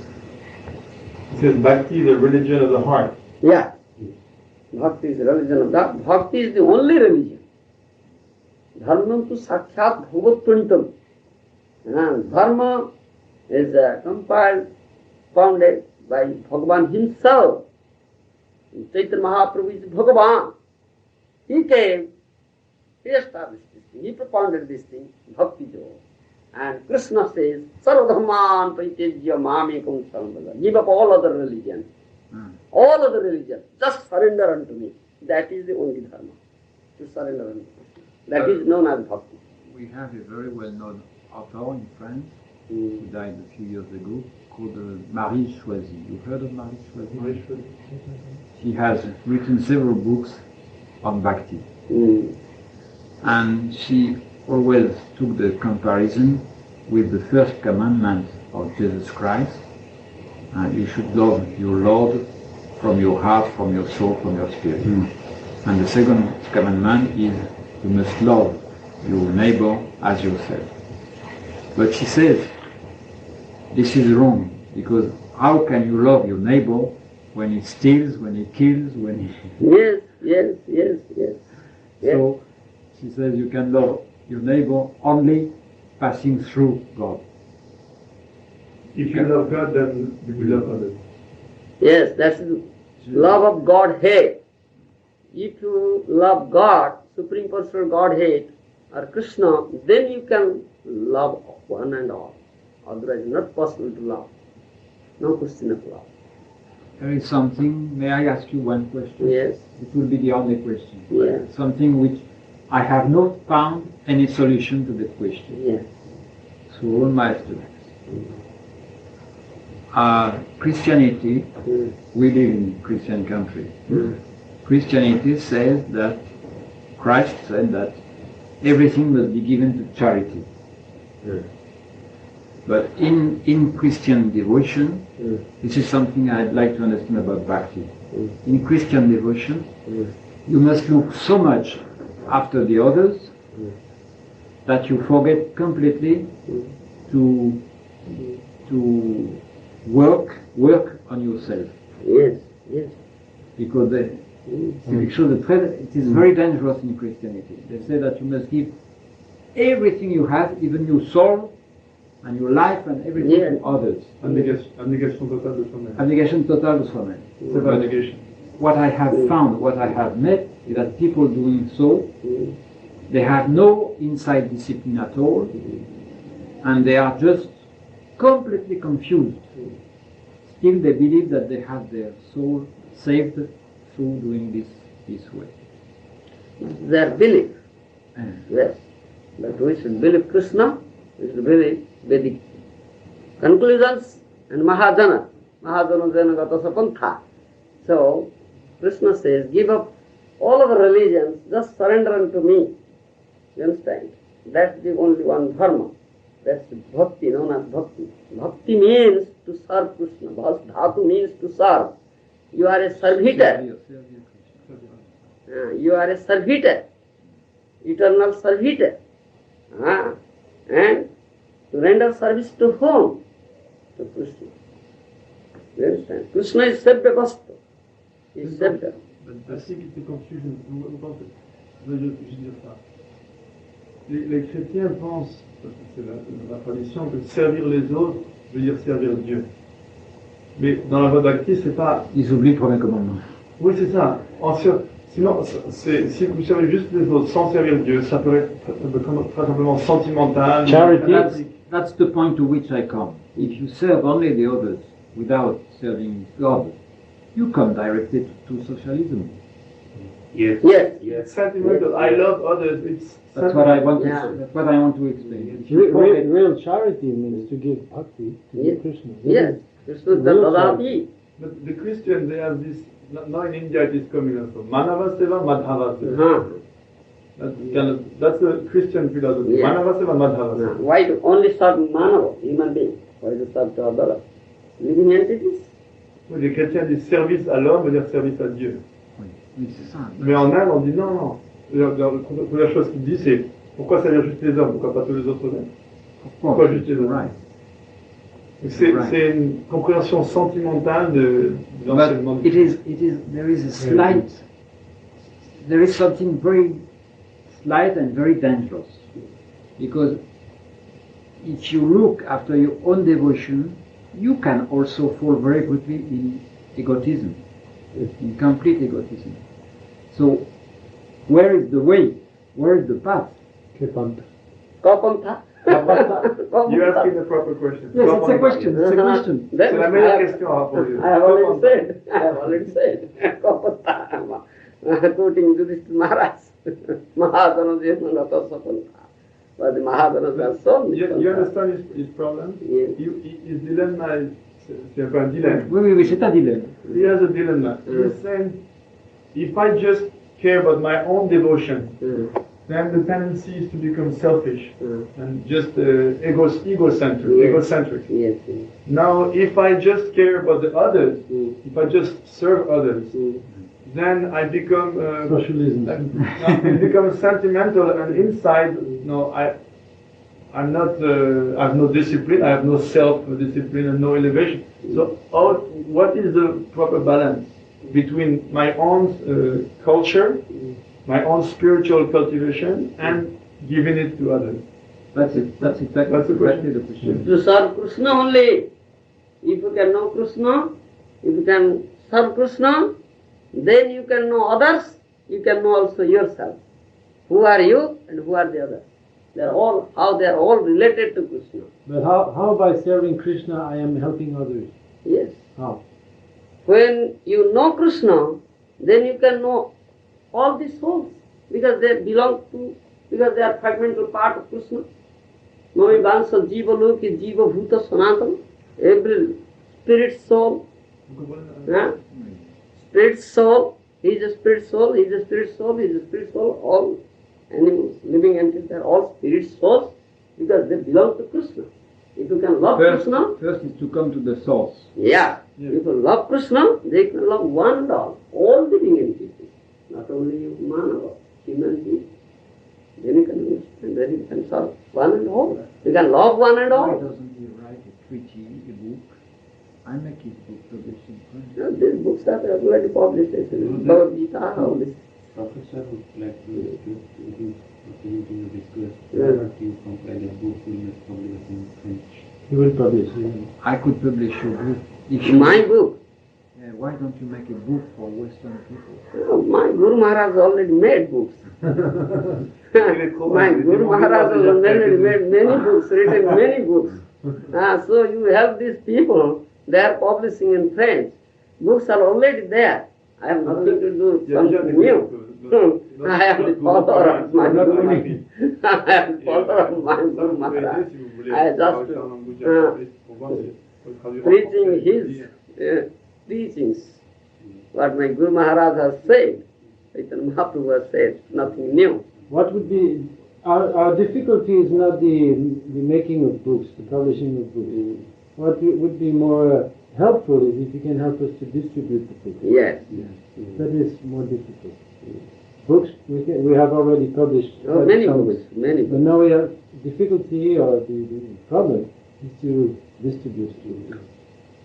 It says Bhakti is the religion of the heart. Yeah. Bhakti is the religion of that. Bhakti is the only religion. Dharma to sakshat bhagat printam. Dharma is compiled, founded by Bhagavan himself. Chaitanya Mahaprabhu is Bhagavan. He came, he established this thing, he propounded this thing, Bhakti Yoga. And Krishna says, Sarvadhamman paitejya mamekam sarandaja. Give up all other religions. All other religions. Just surrender unto me. That is the only dharma. To surrender unto me. That is known as Bhakti. We have a very well-known author in France, who died a few years ago, called Marie Choisy. You heard of Marie Choisy? She has written several books on Bhakti. And she always took the comparison with the first commandment of Jesus Christ. You should love your Lord from your heart, from your soul, from your spirit. And the second commandment is you must love your neighbor as yourself. But she says this is wrong, because how can you love your neighbor when he steals, when he kills, when he... Yes. So she says you can love your neighbor only passing through God. If you love God, then you will love others. Yes, that's love of Godhead. If you love God, Supreme Personal Godhead, or Krishna, then you can love one and all. Otherwise, it's not possible to love. No question of love. There is something, may I ask you one question? Yes. It will be the only question. Yes. Something which I have not found any solution to the question. Yes. So all my students. Christianity, we live in a Christian country. Christianity says that Christ said that everything must be given to charity. But in Christian devotion, this is something I'd like to understand about Bhakti. In Christian devotion, you must look so much after the others that you forget completely to work on yourself. Yes. Because it is very dangerous in Christianity. They say that you must give everything you have, even your soul and your life and everything to others. Abnégation totale de soi-même. Abnégation totale de soi-même. Abnégation. What I have found, what I have met, is that people doing so, they have no inside discipline at all, and they are just completely confused. Still they believe that they have their soul saved through doing this way. Their belief. Yes. But we should believe Krishna, we should believe Vedic conclusions and Mahajana. Mahajana Janagata Sapantha. So, Krishna says, give up all other religions, just surrender unto me. You understand? That's the only one dharma. That's bhakti, known as bhakti. Bhakti means to serve Krishna. Dhatu means to serve. You are a servitor. You are a servitor. Eternal servitor. And to render service to whom? To Krishna. You understand? Krishna is Sabhyavasta. He is Sabhya. But I think it's a confusion. Je veux dire ça. Les chrétiens pensent, parce que c'est la tradition, que servir les autres veut dire servir Dieu. Mais dans la voie Bhakti, c'est pas... Ils oublient le premier commandement. Oui, c'est ça. Sinon, si vous servez juste les autres sans servir Dieu, ça peut être très simplement sentimental. Charity. That's the point to which I come. If you serve only the others without serving God, you come directly to socialism. Yes. Sentimental. I love others. That's what I want. That's what I want to explain. Real charity means to give bhakti to Krishna. Yes. Krishna Dadati. But the Christians, they have this. Now in India, it is coming also. Manava Seva, Madhava Seva. That's the Christian philosophy. Yeah. Manava Seva, Madhava Seva. Why to only serve Manava, human being? Why to serve to other living entities? Oui, les chrétiens disent service à l'homme veut dire service à Dieu. Oui, c'est ça. Mais en Inde, on dit non. La première chose qu'il dit, c'est pourquoi servir juste les hommes, pourquoi pas tous les autres êtres? Pourquoi juste les hommes? C'est une compréhension sentimentale de l'enseignement. There is something very slight and very dangerous. Because if you look after your own devotion, you can also fall very quickly in egotism, in complete egotism. So, where is the way? Where is the path? Kapanta. You're asking the proper question. Yes, it's a question. It's a question. C'est la meilleure question à poser. I have already said. Kapanta. Quoting Yudhishthira Maharaj. Mahajana Janagata Sapantha. But the Mahajanas are so You misconceived. understand his problem? Yes. His dilemma is, c'est un peu un dilemme. Oui, c'est un dilemme. He has a dilemma. He's saying, if I just care about my own devotion, then the tendency is to become selfish and just egocentric. Yes. Now, if I just care about the others, if I just serve others, then I become Socialism. I become sentimental, and inside, I'm not. I have no discipline. I have no self-discipline and no elevation. So, what is the proper balance between my own culture, my own spiritual cultivation, and giving it to others? That's exactly the question. To serve Krishna only. If you can know Krishna, if you can serve Krishna, then you can know others, you can know also yourself. Who are you and who are the others? They are all related to Krishna. But how by serving Krishna I am helping others? Yes. How? When you know Krishna, then you can know all the souls, because they are fragmental part of Krishna. Mami Vansa Jiva Loki, Jiva Bhuta Sanatana, every spirit soul. Spirit soul, he is a spirit soul, he is a spirit soul, he is a spirit soul, all animals, living entities are all spirit souls because they belong to Krishna. If you can love Krishna, First is to come to the source. yeah. If you love Krishna, they can love one and all living entities, not only Manava, human beings. Then you can understand, then you can serve one and all. You can love one and Why all. doesn't he write a treaty, a book? I make his book published in French. You know, these books are already published, Bhagavad Gita, all this. Professor would like to discuss Yeah. whether you compile a book will be published in French. He will publish. I could publish your book. My book. Why don't you make a book for Western people? My Guru Maharaj already made books. My Guru Maharaj has already made many books, written many books. So you help these people, they are publishing in French. Books are already there. I have nothing to do something new. I am the follower of my Guru Maharaj. I am the follower of my Guru Maharaj. I just preaching his teachings. What my Guru Maharaj has said, Chaitanya Mahaprabhu has said, nothing new. What would be our difficulty is not the making of books, the publishing of books. What would be more helpful is if you can help us to distribute the books. Yes. That is more difficult. Books we have already published. Many some, books, many But books. now we have difficulty or the problem is to distribute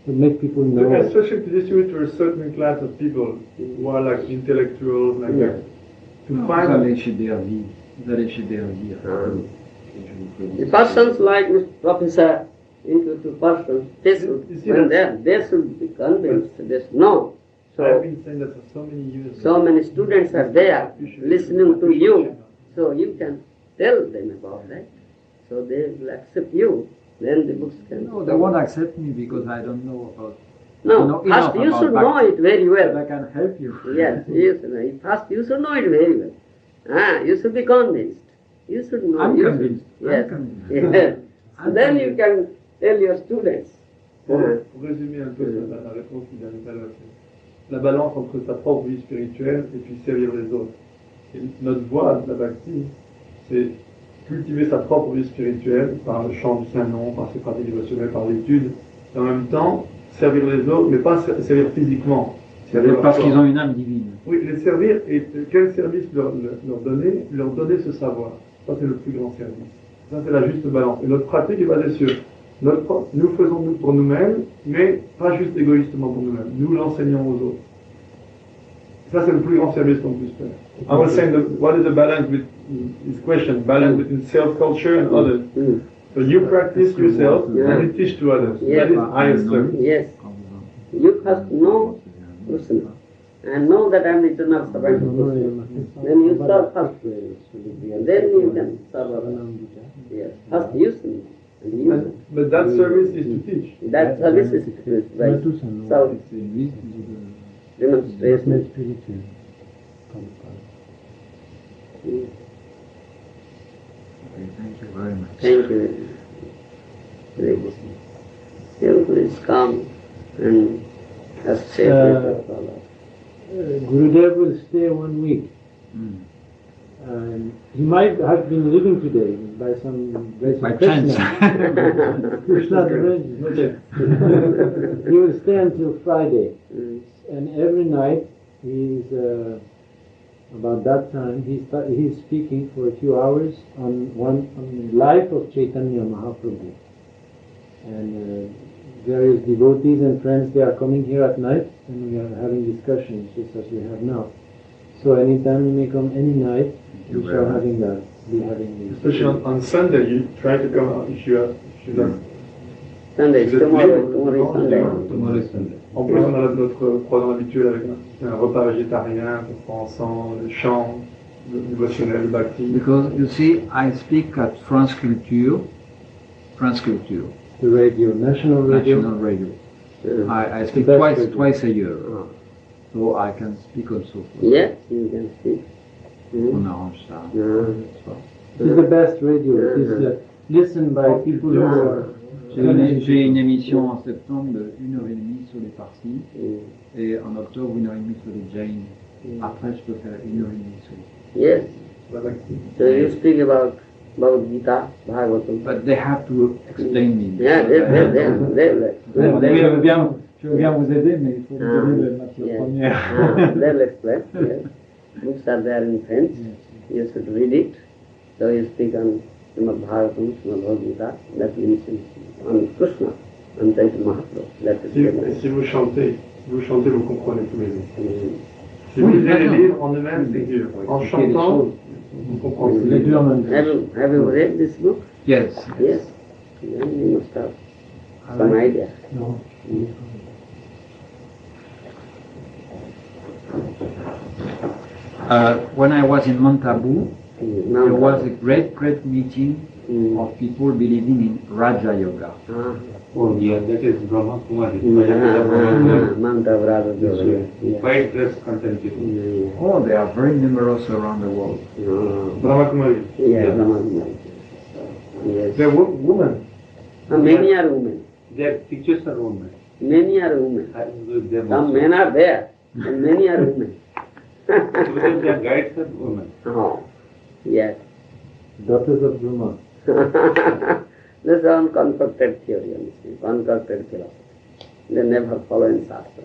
to make people know. Especially to distribute to a certain class of people who are like intellectuals, like that. To Vous find allez chez Derby. Vous allez chez Derby. The persons like Mr. Professor, into persons, they should be convinced, they should know. I've So, been saying that for so many years. so many students are there listening to you, so you can tell them about that. So they will accept you, then the books can... No, they won't accept me because I don't know about. No, know first enough you about should know Bhakti. it very But well. I can help you. Yes, first you should know it very well. You should be convinced. You should know. I'm you convinced. Should, yes. I'm convinced. Yes. I'm Then you convinced. can tell your students. Pour résumer un peu la réponse qu'il vient de faire, c'est la balance entre sa propre vie spirituelle et puis servir les autres. Et notre voie de la bhakti, c'est cultiver sa propre vie spirituelle par le chant du Saint-Nom, par ses pratiques dévotionnelles, par l'étude, et en même temps servir les autres, mais pas servir physiquement. Servir Parce leur qu'ils corps. ont une âme divine. Oui, les servir et quel service leur donner? Leur donner ce savoir. Ça, c'est le plus grand service. Ça, c'est la juste balance. Et notre pratique est basée sur nous faisons nous pour nous-mêmes, mais pas juste égoïstement pour nous-mêmes. Nous l'enseignons aux autres. Ça, c'est le plus grand service qu'on puisse faire. I was saying what is the balance with this question, balance between self-culture and others. So you practice yourself and you teach to others. Yeah. That is highest service. Yes. You first know Krishna and know that I am the eternal servant of Krishna. Then you serve first. Then you can serve others. Yes. First you see. And you know. But that service is to teach. That service is by self demonstration. Okay, thank you very much. Thank you. Hare Krishna. You please come and have safe return. Gurudev will stay 1 week. Mm. He might have been leaving today by some grace By of Krishna. chance. Krishna arranged. He will stay until Friday. And every night he's about that time he's speaking for a few hours on the life of Chaitanya Mahaprabhu. And various devotees and friends, they are coming here at night and we are having discussions just as we have now. So anytime you may come any night, we shall be having these. Especially on Sunday, you try to come out if you don't. Sunday, Vous êtes tomorrow is Sunday. Tomorrow is Sunday. En plus, on a notre programme habituel avec un repas végétarien, on prend ensemble, le chant, le dévotionnel, le bhakti. Because you see, I speak at France Culture, The radio, national radio. national radio. Yeah. I speak The best radio. twice a year, Oh. so I can speak also for Yes, you can speak. on arrange ça. So, It is the best radio. It is listened by people who are. J'ai une émission en septembre de 1h30 sur les Parsis et en octobre 1h30 sur les Jains. Après, je peux faire 1h30 sur les... Yes. So you speak about Bhagavad Gita, Bhagavatam. But they have to explain me. Yeah, they Je veux bien vous aider, mais il faut vous donner la matière première. they'll explain. Yes. Books are there in French. You should read it. So you speak on Srimad Bhagavatam, Srimad Bhagavad Gita. That means on Krishna, on Chaitanya Mahaprabhu. That is Si, very et nice. si vous chantez, vous comprenez tous les mots. Si Oui, vous lisez les d'accord. livres en eux-mêmes, c'est dur. En chantant, vous comprenez. Les deux en même temps. Have you read this book? Yes. Yes. Then you must have some idea. No. When I was in Montabu, Now, there was a great meeting of people believing in Raja Yoga. Oh, yeah, that is Brahma Kumari. Mount Abraham. Quite dress content. Oh, they are very numerous around the world. Brahma Kumari. Yeah, Brahma. Yes. They're women. Many are women. Their teachers are women. Many are women. I was with them Some also. men are there, and many are women. Even their guides are women. Oh, yes. Daughters of Brahma. This is unconcocted theory, honestly, concocted philosophy. They never follow in Shastra.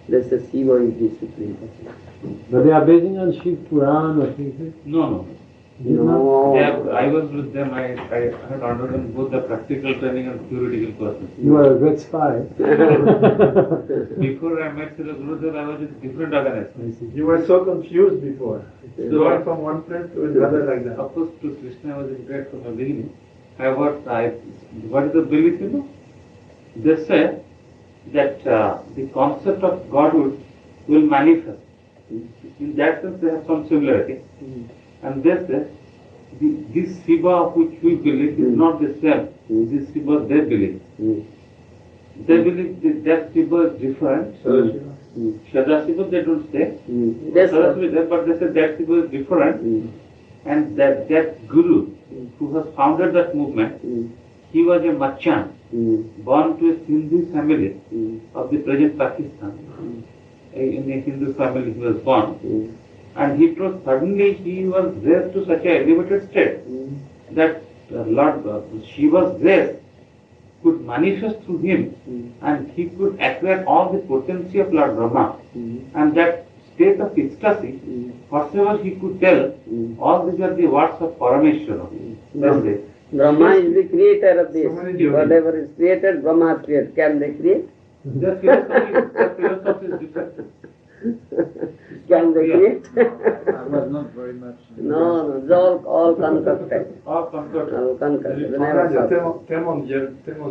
They say Shiva is the supreme person. But they are basing on Shiv Puran or Shiv. No. No. I was with them. I had undergone both the practical training and theoretical courses. You are a great spy. Before I met Srila Gurudev, I was in different organization. You were so confused before. Going from one place to another like that. Of course, to Krishna I was invited from the beginning. What is the belief, you know? They say that the concept of Godhood will manifest. In that sense, they have some similarity. And they say, this Shiva which we believe is not the same. This Shiva they believe. They believe that Shiva is different. Sadashiva they don't say. Saraswati, but they say that Shiva is different. And that Guru who has founded that movement, he was a Machan, born to a Sindhi family of the present Pakistan. In a Hindu family he was born. And he told suddenly he was raised to such an elevated state that Lord Shiva's grace could manifest through him and he could acquire all the potency of Lord Brahma. And that state of ecstasy, whatsoever he could tell, all these are the words of Parameshwara. That's it. Brahma is the creator of this. So many yogis. Whatever is created, Brahma has created. Can they create? Their philosophy is different. Can they create? I was not very much. No, it's all concocted. All concordant. All concocted. They Il never y a thought. tellement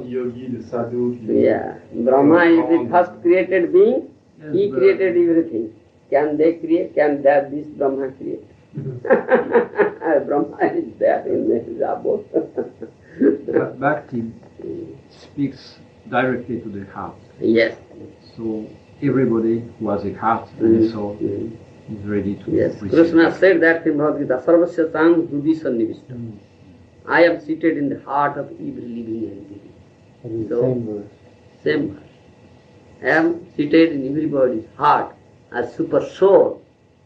de yogis, de sadhus. qui- Yeah, Brahma is the first created being. He created everything. Can they create? Can this Brahma create? Brahma is there in the abode. But Bhakti speaks directly to the heart. Yes. So everybody who has a heart and a soul is ready to Yes. receive. Krishna said that in Bhagavad Gita, Sarvasya Tang Hudi Sannivishta. I am seated in the heart of every living entity. That is the So, same verse. Same verse. I am seated in everybody's heart as super soul.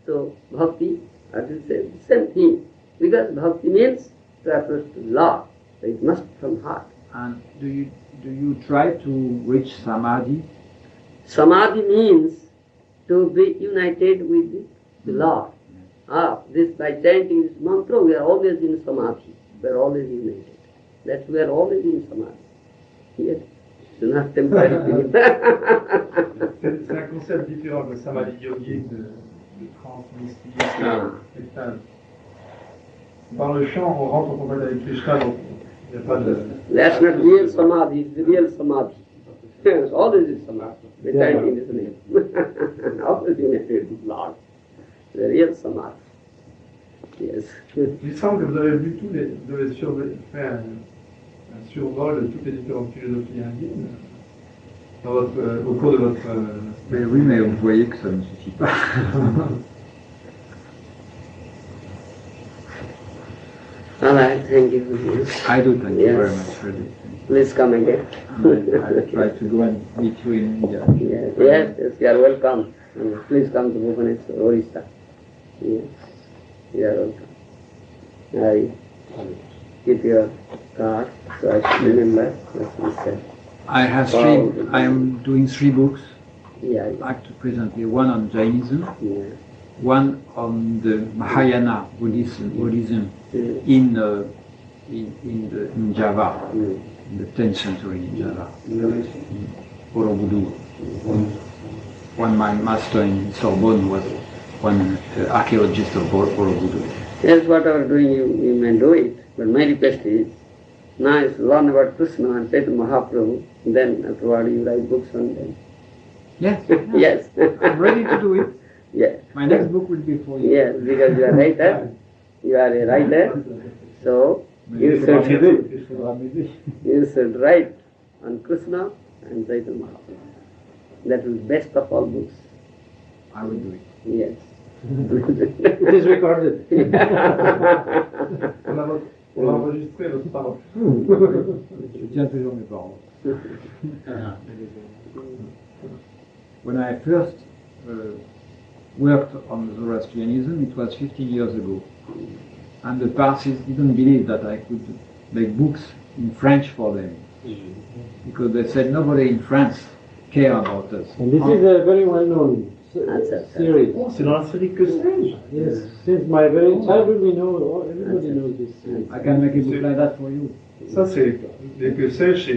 So bhakti, I will say the same thing. Because bhakti means to approach to Lord. So it must be from heart. And do you try to reach samadhi? Samadhi means to be united with the Lord. This by chanting this mantra, we are always in samadhi. We are always united. That we are always in samadhi. Yes. C'est not temporary. C'est un concept différent de samadhi yogique, de trance mystique, extase. Par le chant, on rentre en contact avec Krishna, donc il n'y a pas de... That's not real samadhi, it's the real samadhi. Yes, always is samadhi. The chanting is name. Always united with Lord. The real samadhi. Yes. Il semble que vous avez vu vous avez fait un survol de toutes les différentes philosophies indiennes au cours de votre... Mais oui, mais vous voyez que ça ne suffit pas. All right, thank you. I do thank you Yes. very much for this. Please come again. I try to go and meet you in India. Yes, you are welcome. Please come to Bhubaneswar, Orissa. Yes, you are welcome. I keep your card so I should remember what we said. I am doing 3 books, Yeah, actually presently, one on Jainism, yeah. one on the Mahayana Buddhism in Java, in the 10th century in Java, in Borobudur. One my master in Sorbonne was one archaeologist of Borobudur. Yes, whatever doing you may do it, but my request is, now is learn about Krishna and say to Mahaprabhu, then afterward you write books on them. Yes, Yes. I'm ready to do it. Yes. My next book will be for you. Yes, because you are writer. You are a writer. So you should write on Krishna and Chaitanya Mahaprabhu. That is best of all books. I will do it. Yes. It is recorded. On l'a enregistré, votre parole. Je tiens toujours mes paroles. When I first worked on Zoroastrianism, it was 15 years ago. And the Parsis didn't believe that I could make books in French for them. Because they said nobody in France care about us. And this is a very well-known series. Oh, c'est dans la série Que sais-je? Yes, since my very childhood we know, everybody knows this series. I can make a book like that for you. Ça, c'est... Les Que sais-je,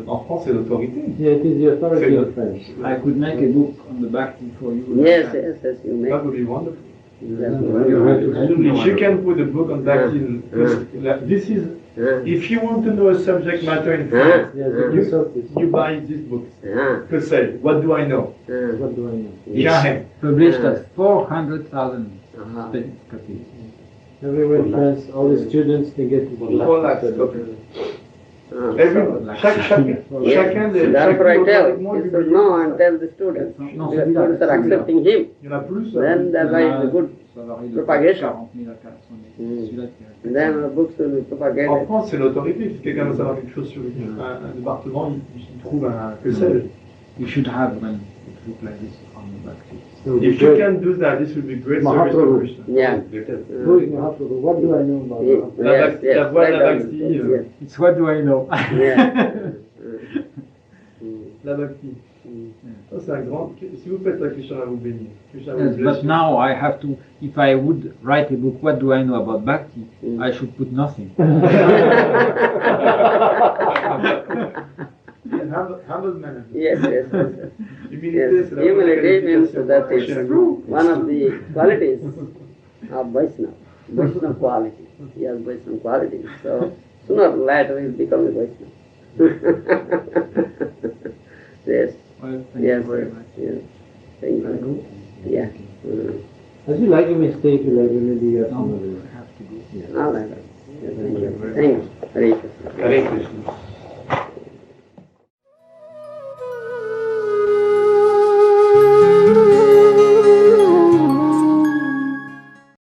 en France, c'est l'autorité. Yeah, it is the authority of French. I could make a book on the Bhakti for you. Yes, yes, you may. That would be wonderful. That If you can put a book on Bhakti, this is... If you want to know a subject matter in France, Yes, it is of this. you buy this book. Que sais-je? What do I know? What do I know? Jamais. Published as 400,000 copies. Everywhere in France, all the students, they get it. 4 lakhs copies. Chacun des... Therefore I tell, he should know and tell the students. Non, The students are accepting him. Il y en a plus. Then that's why it's a good Ça varie de propagation. 40 000 à 400 000. Celui-là qui a- Then the books will be En propagated. France, c'est l'autorité. Si quelqu'un veut savoir quelque chose sur un département, il trouve un que sais-je. You should have one book like this on the Bhakti. So If you can do that, this will be great service to Mahaprabhu. Krishna. Yeah. Who is Mahaprabhu? What do I know about Mahaprabhu? Yes, yes, La voix de la right on. Bhakti, Yes. It's what do I know? Yeah. La Bhakti. Ça, c'est un grand... Si vous faites ça, Krishna va vous bénir. Krishna va Yes, vous but blesser. now I have to, if I would write a book, what do I know about Bhakti? I should put nothing. Humble manner. Yes, yes, yes. Humilité, Yes, c'est la humility means qualification that pour is approcher un groupe. one of the qualities of Vaishnava. Vaishnava quality. He has Vaishnava quality. So sooner or later he will become a Vaishnava. Yes, Well, thank yes, you very much. yes. Thank you. Yeah. As you like a mistake, you like maybe you have No, some other. I have to go. All right. Yes, thank you. Thank you. Hare Krishna. Hare Krishna.